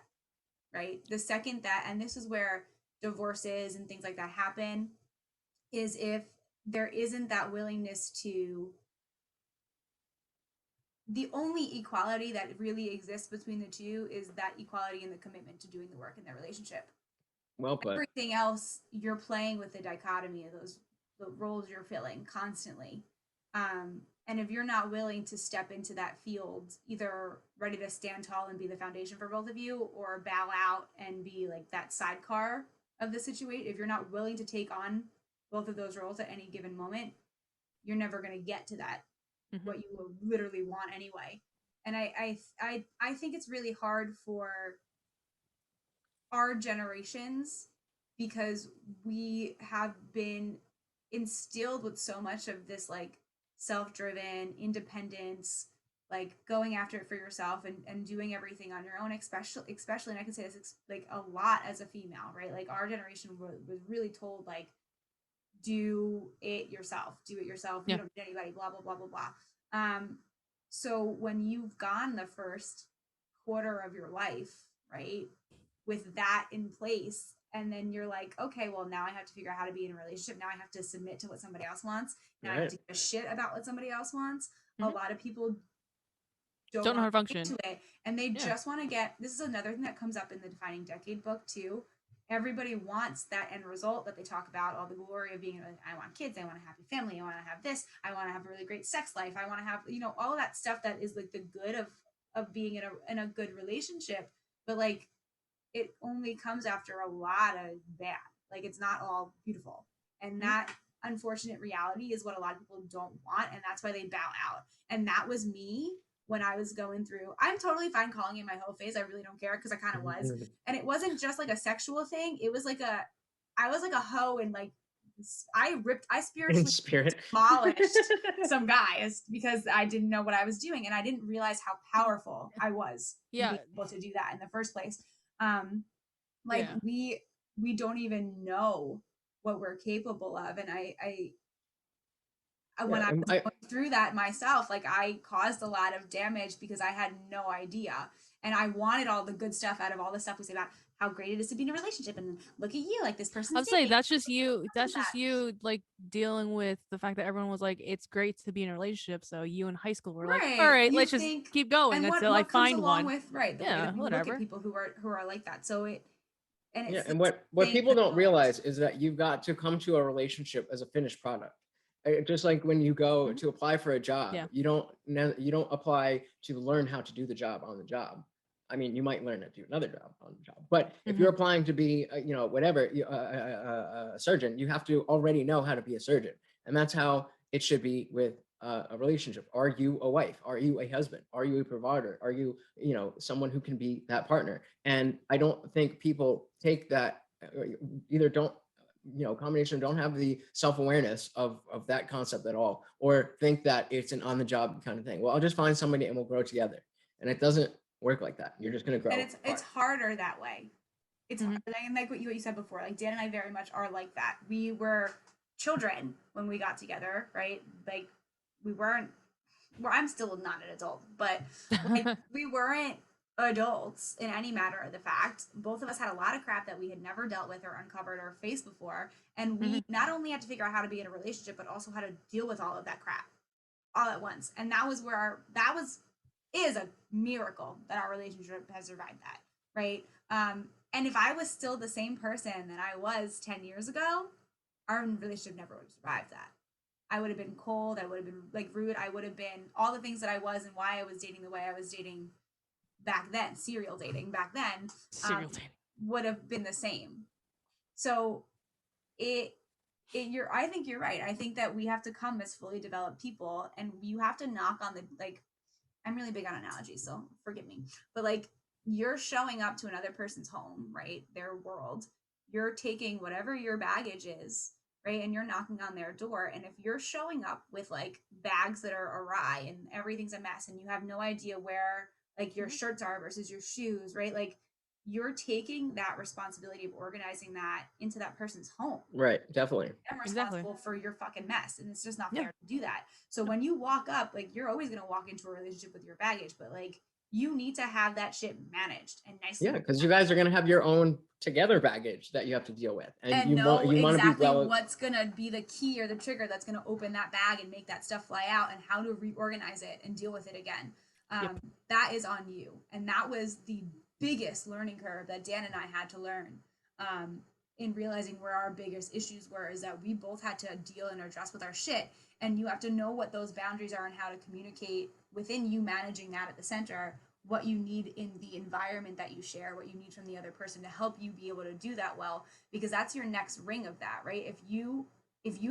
Right. The second that, and this is where divorces and things like that happen, is if there isn't that willingness to. The only equality that really exists between the two is that equality and the commitment to doing the work in their relationship. Well put. Everything else, you're playing with the dichotomy of the roles you're filling constantly. And if you're not willing to step into that field, either ready to stand tall and be the foundation for both of you, or bow out and be like that sidecar of the situation, if you're not willing to take on both of those roles at any given moment, you're never going to get to that what you will literally want anyway. And I think it's really hard for our generations because we have been instilled with so much of this like self-driven independence, like going after it for yourself and doing everything on your own, especially, and I can say this like a lot as a female, right? Like our generation was really told like, do it yourself, you don't need anybody, blah blah blah blah blah. So when you've gone the first quarter of your life, right, with that in place, and then you're like, okay, well, now I have to figure out how to be in a relationship, now I have to submit to what somebody else wants, now I have to give a shit about what somebody else wants. A lot of people don't know how to function into it, and they just want to get, this is another thing that comes up in the Defining Decade book too. Everybody wants that end result that they talk about, all the glory of being, I want kids, I want a happy family, I want to have this, I want to have a really great sex life, I want to have, you know, all of that stuff that is like the good of being in a good relationship. But like, it only comes after a lot of bad. Like, it's not all beautiful. And that unfortunate reality is what a lot of people don't want, and that's why they bow out. And that was me when I was going through, I'm totally fine calling it my whole phase. I really don't care, because I kind of was. And it wasn't just like a sexual thing. It was like I was like a hoe, and like I spiritually demolished some guys because I didn't know what I was doing, and I didn't realize how powerful I was being able to do that in the first place. We don't even know what we're capable of. And when I was going through that myself, like I caused a lot of damage because I had no idea. And I wanted all the good stuff out of all the stuff we say about how great it is to be in a relationship. And look at you, like this person's I'm saying that's just you. That's just you, like dealing with the fact that everyone was like, it's great to be in a relationship. So you in high school were like, all right, let's just keep going until I find one. With, right. The way that we look at people who are like that. So it, and it's and what people don't realize is that you've got to come to a relationship as a finished product. Just like when you go to apply for a job, you don't apply to learn how to do the job on the job. I mean, you might learn to do another job on the job, but if you're applying to be, a surgeon, you have to already know how to be a surgeon. And that's how it should be with a relationship. Are you a wife? Are you a husband? Are you a provider? Are you, someone who can be that partner? And I don't think people take that, either don't, combination don't have the self-awareness of that concept at all, or think that it's an on-the-job kind of thing. Well, I'll just find somebody and we'll grow together. And it doesn't work like that. You're just going to grow. And it's harder that way. It's hard. And like what you said before, like Dan and I very much are like that. We were children when we got together, right? Like we weren't, well, I'm still not an adult, but like we weren't adults in any matter of the fact. Both of us had a lot of crap that we had never dealt with or uncovered or faced before. And we not only had to figure out how to be in a relationship, but also how to deal with all of that crap all at once. And that was where is a miracle that our relationship has survived that, right? And if I was still the same person that I was 10 years ago, our relationship never would have survived that. I would have been cold. I would have been like rude. I would have been all the things that I was and why I was dating the way I was dating back then, serial dating back then, would have been the same. So I think you're right. I think that we have to come as fully developed people, and you have to knock on the, like, I'm really big on analogies, so forgive me, but like you're showing up to another person's home, right? Their world. You're taking whatever your baggage is, right? And you're knocking on their door. And if you're showing up with like bags that are awry and everything's a mess and you have no idea where like your shirts are versus your shoes, right? Like you're taking that responsibility of organizing that into that person's home. Right. Definitely. I'm responsible for your fucking mess. And it's just not fair to do that. So when you walk up, like you're always going to walk into a relationship with your baggage, but like you need to have that shit managed and nicely. Yeah. Cause you guys are going to have your own together baggage that you have to deal with. And you know exactly what's going to be the key or the trigger that's going to open that bag and make that stuff fly out, and how to reorganize it and deal with it again. That is on you. And that was the biggest learning curve that Dan and I had to learn in realizing where our biggest issues were, is that we both had to deal and address with our shit. And you have to know what those boundaries are and how to communicate within you, managing that at the center, what you need in the environment that you share, what you need from the other person to help you be able to do that well, because that's your next ring of that, right? If you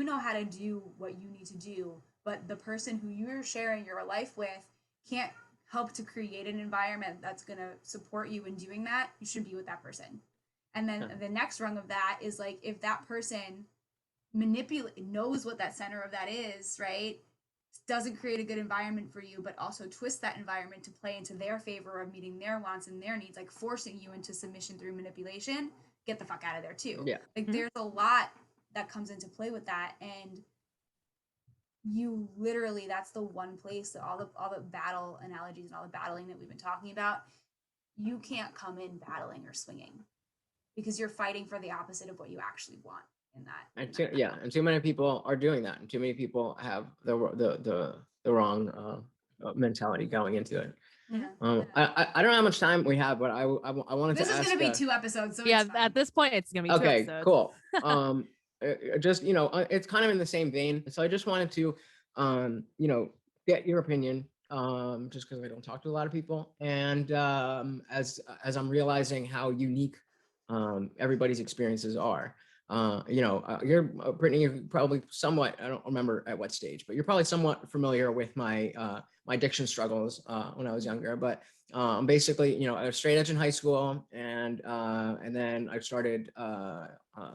know how to do what you need to do, but the person who you're sharing your life with can't help to create an environment that's going to support you in doing that, you should be with that person. And then the next rung of that is like, if that person knows what that center of that is, right, doesn't create a good environment for you, but also twist that environment to play into their favor of meeting their wants and their needs, like forcing you into submission through manipulation, get the fuck out of there too. Yeah. Like there's a lot that comes into play with that. And you literally, that's the one place that all the battle analogies and all the battling that we've been talking about, you can't come in battling or swinging, because you're fighting for the opposite of what you actually want in that. And too many people are doing that, and too many people have the wrong mentality going into it. I don't know how much time we have, but I wanted to ask. This is going to be 2 episodes. So yeah, at this point, it's going to be 2 episodes. Okay, cool. Just, it's kind of in the same vein. So I just wanted to, get your opinion, just because I don't talk to a lot of people. And as I'm realizing how unique everybody's experiences are, you're Brittany, you're probably somewhat, I don't remember at what stage, but you're probably somewhat familiar with my my addiction struggles when I was younger. But basically, I was straight edge in high school, and then I started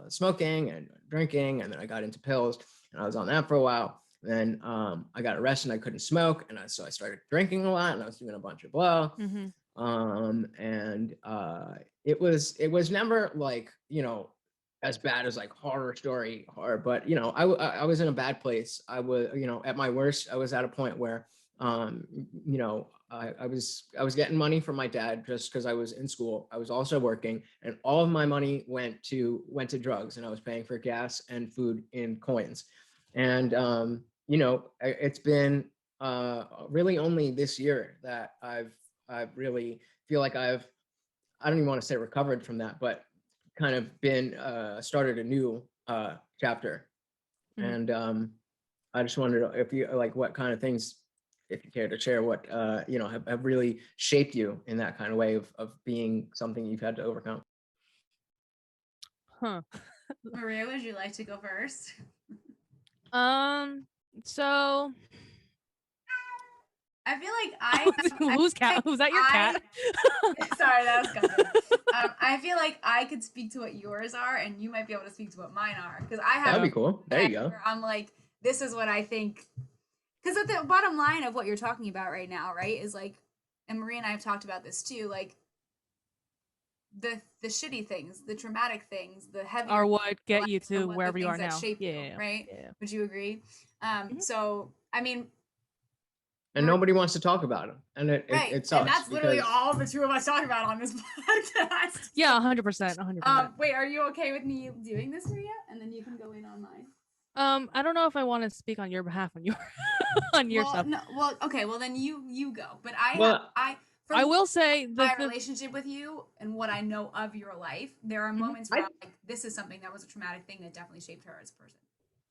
smoking and drinking, and then I got into pills, and I was on that for a while. Then I got arrested and I couldn't smoke, and so I started drinking a lot, and I was doing a bunch of blow. And it was never like, as bad as like horror story horror, but you know, I was in a bad place. I was, you know, at my worst, I was at a point where, you know, I was getting money from my dad just because I was in school. I was also working, and all of my money went to drugs, and I was paying for gas and food in coins. And you know, it's been really only this year that I've really feel like I don't even want to say recovered from that, but kind of been started a new chapter. Mhm. And I just wondered if you like what kind of things, if you care to share, what you know, have really shaped you in that kind of way of being something you've had to overcome. Huh. Maria, would you like to go first? So I feel like I who's cat? Was that your cat? Sorry, that was Gunther. I feel like I could speak to what yours are, and you might be able to speak to what mine are, because I have. That'd be cool. There you go. I'm like, this is what I think. Because at the bottom line of what you're talking about right now, right, is like, and Maria and I have talked about this too, like the shitty things, the traumatic things, the heavy Are what get you to wherever you are now. Shape you, right? Yeah. Would you agree? Mhm. So I mean, And nobody wants to talk about them, and it sucks. And that's literally all the two of us talk about on this podcast. Yeah, 100%, 100%. Wait, are you okay with me doing this, Maria? And then you can go in on mine. I don't know if I want to speak on your behalf on your on your stuff. No, okay, well then you go. But I will say my relationship with you and what I know of your life, there are moments where I'm like, this is something that was a traumatic thing that definitely shaped her as a person.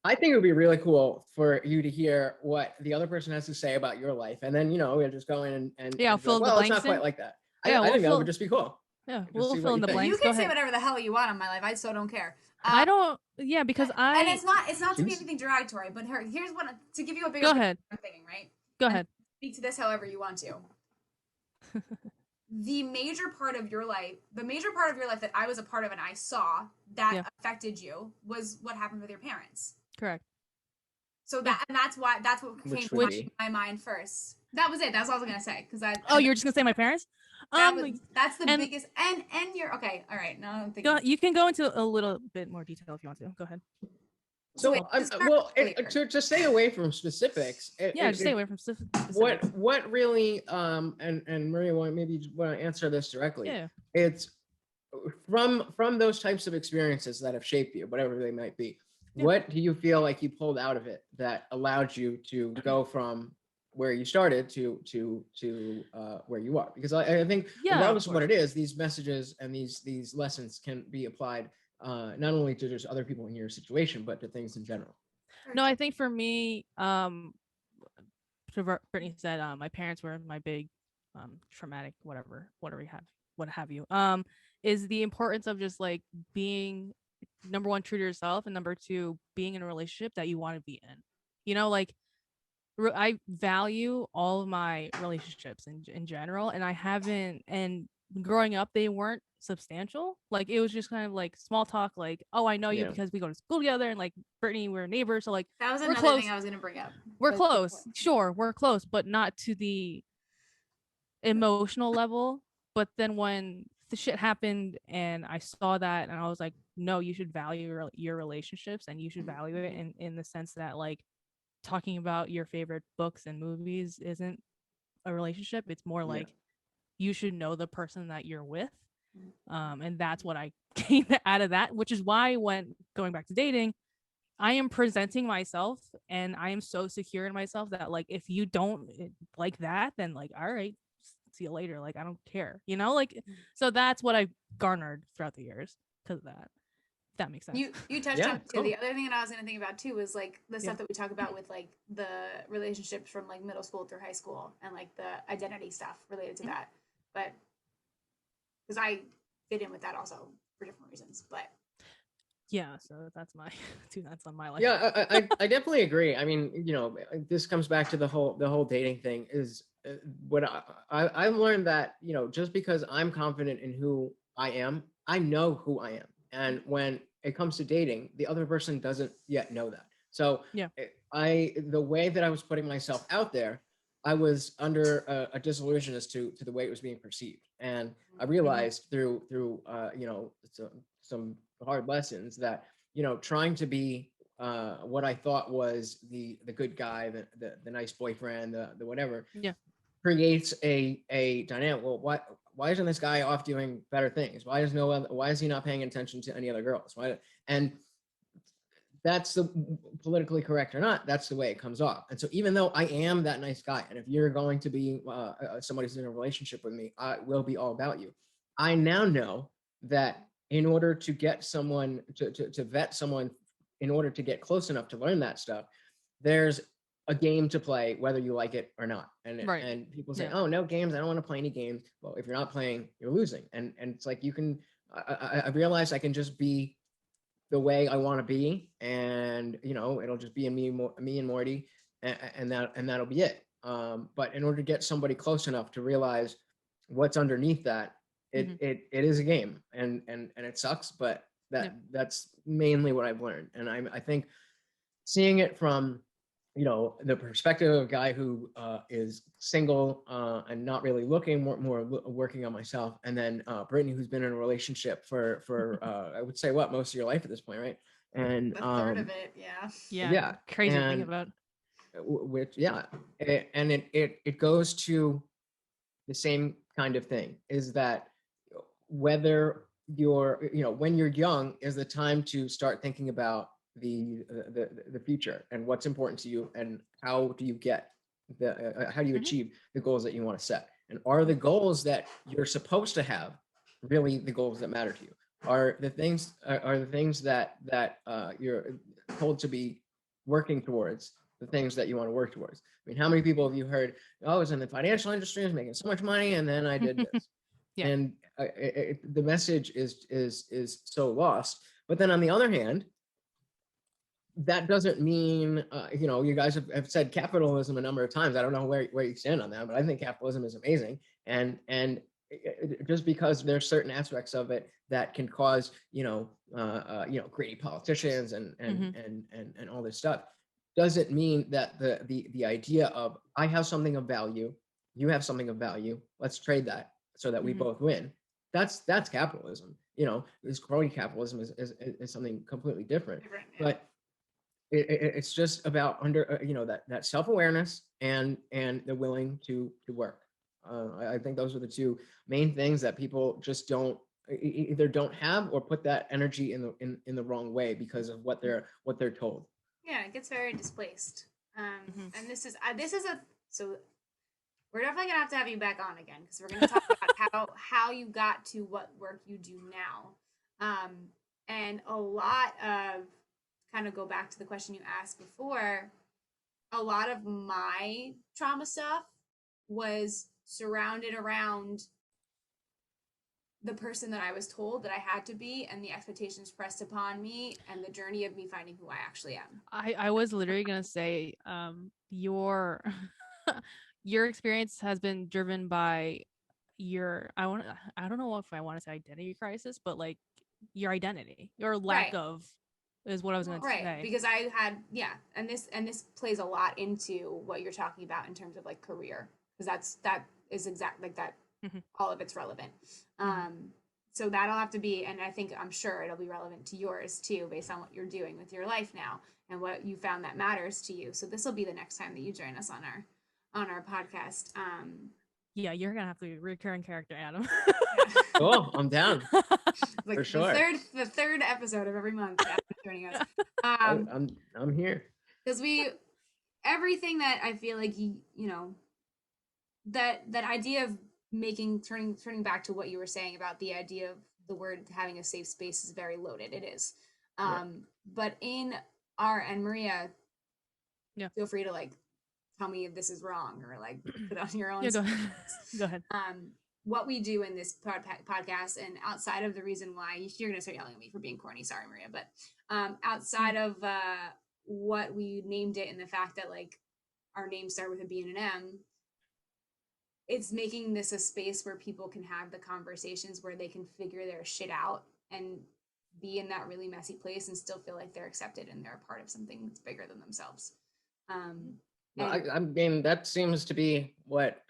I think it would be really cool for you to hear what the other person has to say about your life, and then, you know, we'll just go in and yeah, fill the blanks. It's not quite like that. Yeah, I think that would just be cool. Yeah, we'll fill in the blanks. You can say whatever the hell you want on my life. I still don't care. I don't. Yeah, because and it's not to be anything derogatory, but here's what to give you a bigger. Go ahead. I'm thinking, right? Go ahead. Speak to this however you want to. The major part of your life that I was a part of and I saw that affected you was what happened with your parents. Correct. So that's what came to my mind first. That was it. That's all I was gonna say. You're just gonna say my parents? That's the biggest. And you're okay. All right. Now I'm thinking. You can go into a little bit more detail if you want to. Go ahead. So to stay away from specifics. Just stay away from specifics. What really and Maria, maybe want to answer this directly. Yeah. It's from those types of experiences that have shaped you, whatever they might be. Yeah. What do you feel like you pulled out of it that allowed you to go from where you started to where you are? Because I think regardless of what it is, these messages and these lessons can be applied not only to just other people in your situation, but to things in general. No, I think for me, Brittany said, my parents were my big traumatic what have you, is the importance of just like being, number one, true to yourself, and number two, being in a relationship that you want to be in. You know, like I value all of my relationships in general, and I haven't, and growing up they weren't substantial. Like it was just kind of like small talk, like, oh, I know you because we go to school together, and like Brittany, we're neighbors, so like that was another thing I was gonna bring up. We're close, sure, we're close, but not to the emotional level. But then when the shit happened and I saw that, and I was like, no, you should value your relationships, and you should value it in the sense that like talking about your favorite books and movies isn't a relationship. It's more like you should know the person that you're with. And that's what I gained out of that, which is why when going back to dating, I am presenting myself and I am so secure in myself that like, if you don't like that, then like, all right, see you later. Like, I don't care, you know, like, so that's what I garnered throughout the years because of that. That makes sense. You touched on too. The other thing that I was going to think about too was like the stuff that we talk about with like the relationships from like middle school through high school and like the identity stuff related to that. But because I fit in with that also for different reasons, but yeah, so that's my 2 cents on my life. Yeah, I definitely agree. I mean, you know, this comes back to the whole dating thing is what I've learned that, you know, just because I'm confident in who I am, I know who I am. And when it comes to dating, the other person doesn't yet know that. So the way that I was putting myself out there, I was under a disillusion as to the way it was being perceived, and I realized through some hard lessons that trying to be what I thought was the good guy, the nice boyfriend, the whatever, creates a dynamic. Well, why isn't this guy off doing better things? Why is he not paying attention to any other girls? And that's the politically correct or not, that's the way it comes off. And so even though I am that nice guy, and if you're going to be somebody who's in a relationship with me, I will be all about you. I now know that in order to get someone to vet someone, in order to get close enough to learn that stuff, there's a game to play, whether you like it or not. And people say, oh, no games, I don't want to play any games. Well, if you're not playing, you're losing. And it's like, I realized I can just be the way I want to be, and it'll just be me and Morty, and that'll be it. But in order to get somebody close enough to realize what's underneath that, it is a game, and it sucks, but that's mainly what I've learned. And I think seeing it from the perspective of a guy who is single and not really looking, more working on myself, and then Brittany, who's been in a relationship for I would say most of your life at this point, right? And a third of it, yeah, crazy to think about. Which and it goes to the same kind of thing, is that whether you're when you're young is the time to start thinking about the future and what's important to you, and how do you get how do you achieve the goals that you want to set, and are the goals that you're supposed to have really the goals that matter to you? Are the things that you're told to be working towards the things that you want to work towards? I mean, how many people have you heard, I was in the financial industry, I was making so much money, and then I did this. And the message is so lost. But then on the other hand, that doesn't mean, you guys have said capitalism a number of times. I don't know where you stand on that, but I think capitalism is amazing. And just because there's certain aspects of it that can cause, greedy politicians and all this stuff, doesn't mean that the idea of, I have something of value, you have something of value, let's trade that so that we both win. That's capitalism. This growing capitalism is something completely different. But it's just about that self-awareness and the willing to work. I think those are the two main things that people just either don't have, or put that energy in the wrong way because of what they're told. Yeah, it gets very displaced. And this is so we're definitely gonna have to have you back on again, because we're gonna talk about how you got to what work you do now. And a lot of, kind of go back to the question you asked before, a lot of my trauma stuff was surrounded around the person that I was told that I had to be, and the expectations pressed upon me, and the journey of me finding who I actually am. I was literally gonna say, your your experience has been driven by your, I don't know if I want to say identity crisis, but like your identity, your lack of, is what I was going to say. Because I had, and this plays a lot into what you're talking about in terms of like career, because that is exactly like that. All of it's relevant. So that'll have to be, and I'm sure it'll be relevant to yours too, based on what you're doing with your life now and what you found that matters to you. So this will be the next time that you join us on our podcast. Yeah, you're gonna have to be a recurring character, Adam. Cool, I'm down. Like for sure. The third episode of every month, Adam joining us. I'm here. Because everything that I feel like that idea of turning back to what you were saying about the idea of the word having a safe space is very loaded. It is. But in and Maria, feel free to like tell me if this is wrong, or like put on your own. Go ahead. What we do in this podcast, and outside of the reason why you're going to start yelling at me for being corny, sorry Maria, but outside of what we named it, and the fact that like our names start with a B and an M, it's making this a space where people can have the conversations where they can figure their shit out and be in that really messy place and still feel like they're accepted and they're a part of something that's bigger than themselves. Well, I mean, that seems to be what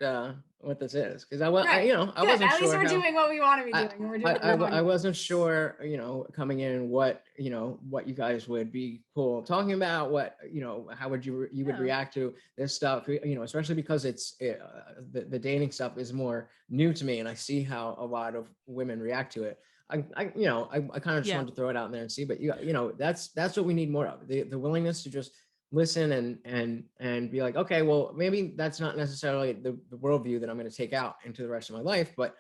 this is, because I Right. I wasn't At sure. least we're doing what we want to be doing. We're doing I wasn't sure, coming in what you guys would be cool talking about, what how would you would react to this stuff, especially because it's the dating stuff is more new to me, and I see how a lot of women react to it. I kind of just wanted to throw it out there and see, but that's what we need more of, the willingness to just listen and be like, okay, well, maybe that's not necessarily the worldview that I'm going to take out into the rest of my life, but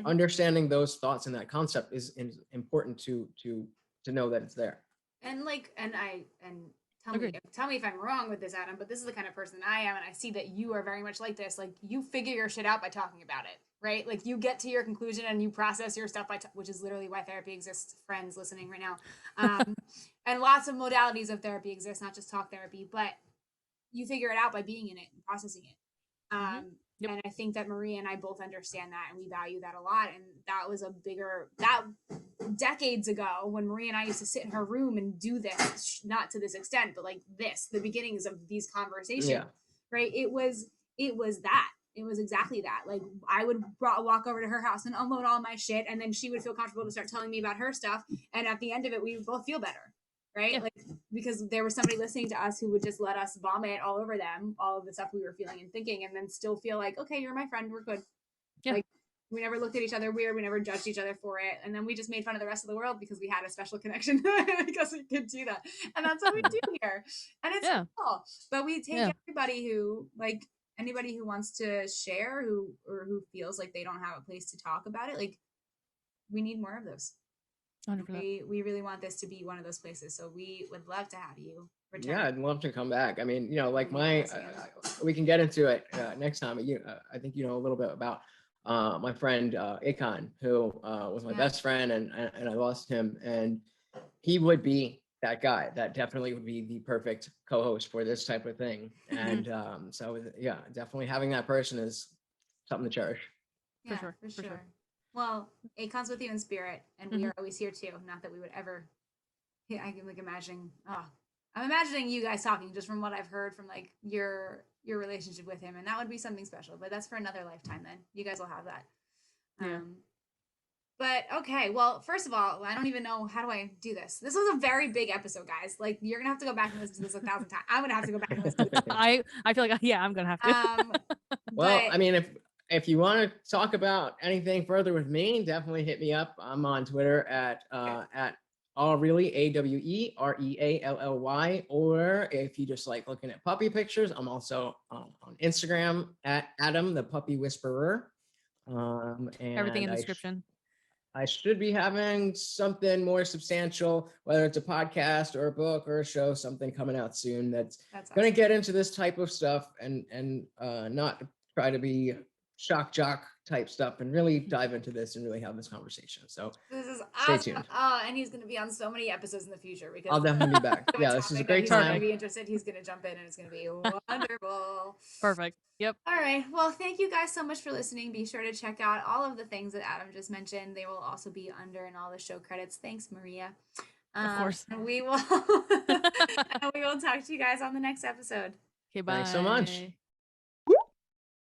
understanding those thoughts and that concept is important to know that it's there. And tell me if I'm wrong with this, Adam, but this is the kind of person I am, and I see that you are very much like this. Like, you figure your shit out by talking about it, right? Like, you get to your conclusion and you process your stuff which is literally why therapy exists, friends listening right now. And lots of modalities of therapy exist, not just talk therapy, but you figure it out by being in it and processing it. And I think that Maria and I both understand that, and we value that a lot. And that was that decades ago, when Maria and I used to sit in her room and do this, not to this extent, but like this, the beginnings of these conversations, right? It was that. It was exactly that. Like, I would walk over to her house and unload all my shit, and then she would feel comfortable to start telling me about her stuff. And at the end of it, we would both feel better, right? Yeah. Like, because there was somebody listening to us who would just let us vomit all over them, all of the stuff we were feeling and thinking, and then still feel like, okay, you're my friend, we're good. Yeah. Like, we never looked at each other weird. We never judged each other for it. And then we just made fun of the rest of the world because we had a special connection because we could do that. And that's what we do here. And it's cool. But we take everybody who, like, anybody who wants to share, who feels like they don't have a place to talk about it. Like, we need more of those. 100%. We really want this to be one of those places. So we would love to have you return. Yeah, I'd love to come back. I mean, like we can get into it next time. I think a little bit about my friend Akon, who was my best friend, and I lost him, and he would be that guy. That definitely would be the perfect co-host for this type of thing. And so definitely having that person is something to cherish. Yeah, for sure. Well, Akon's with you in spirit, and we are always here too. Not that we would ever. I can imagine. I'm imagining you guys talking just from what I've heard from like your relationship with him, and that would be something special. But that's for another lifetime. Then you guys will have that. Yeah. But okay, well, first of all, I don't even know, how do I do this? This was a very big episode, guys. Like, you're gonna have to go back and listen to this 1,000 times. I'm gonna have to go back and listen to this. I feel like I'm gonna have to. Well, I mean, if you want to talk about anything further with me, definitely hit me up. I'm on Twitter at Awereally, AWEREALLY, or if you just like looking at puppy pictures, I'm also on Instagram at Adam the Puppy Whisperer. And everything in the description. I should be having something more substantial, whether it's a podcast or a book or a show, something coming out soon that's going to get into this type of stuff and not try to be shock jock type stuff, and really dive into this and really have this conversation. So this is awesome. Stay tuned. Oh, and he's going to be on so many episodes in the future, because I'll definitely be back. Yeah, this is a great time. He's going to be interested. He's going to jump in, and it's going to be wonderful. Perfect. Yep. All right. Well, thank you guys so much for listening. Be sure to check out all of the things that Adam just mentioned. They will also be under in all the show credits. Thanks, Maria. Of course. And we will talk to you guys on the next episode. Okay, bye. Thanks so much.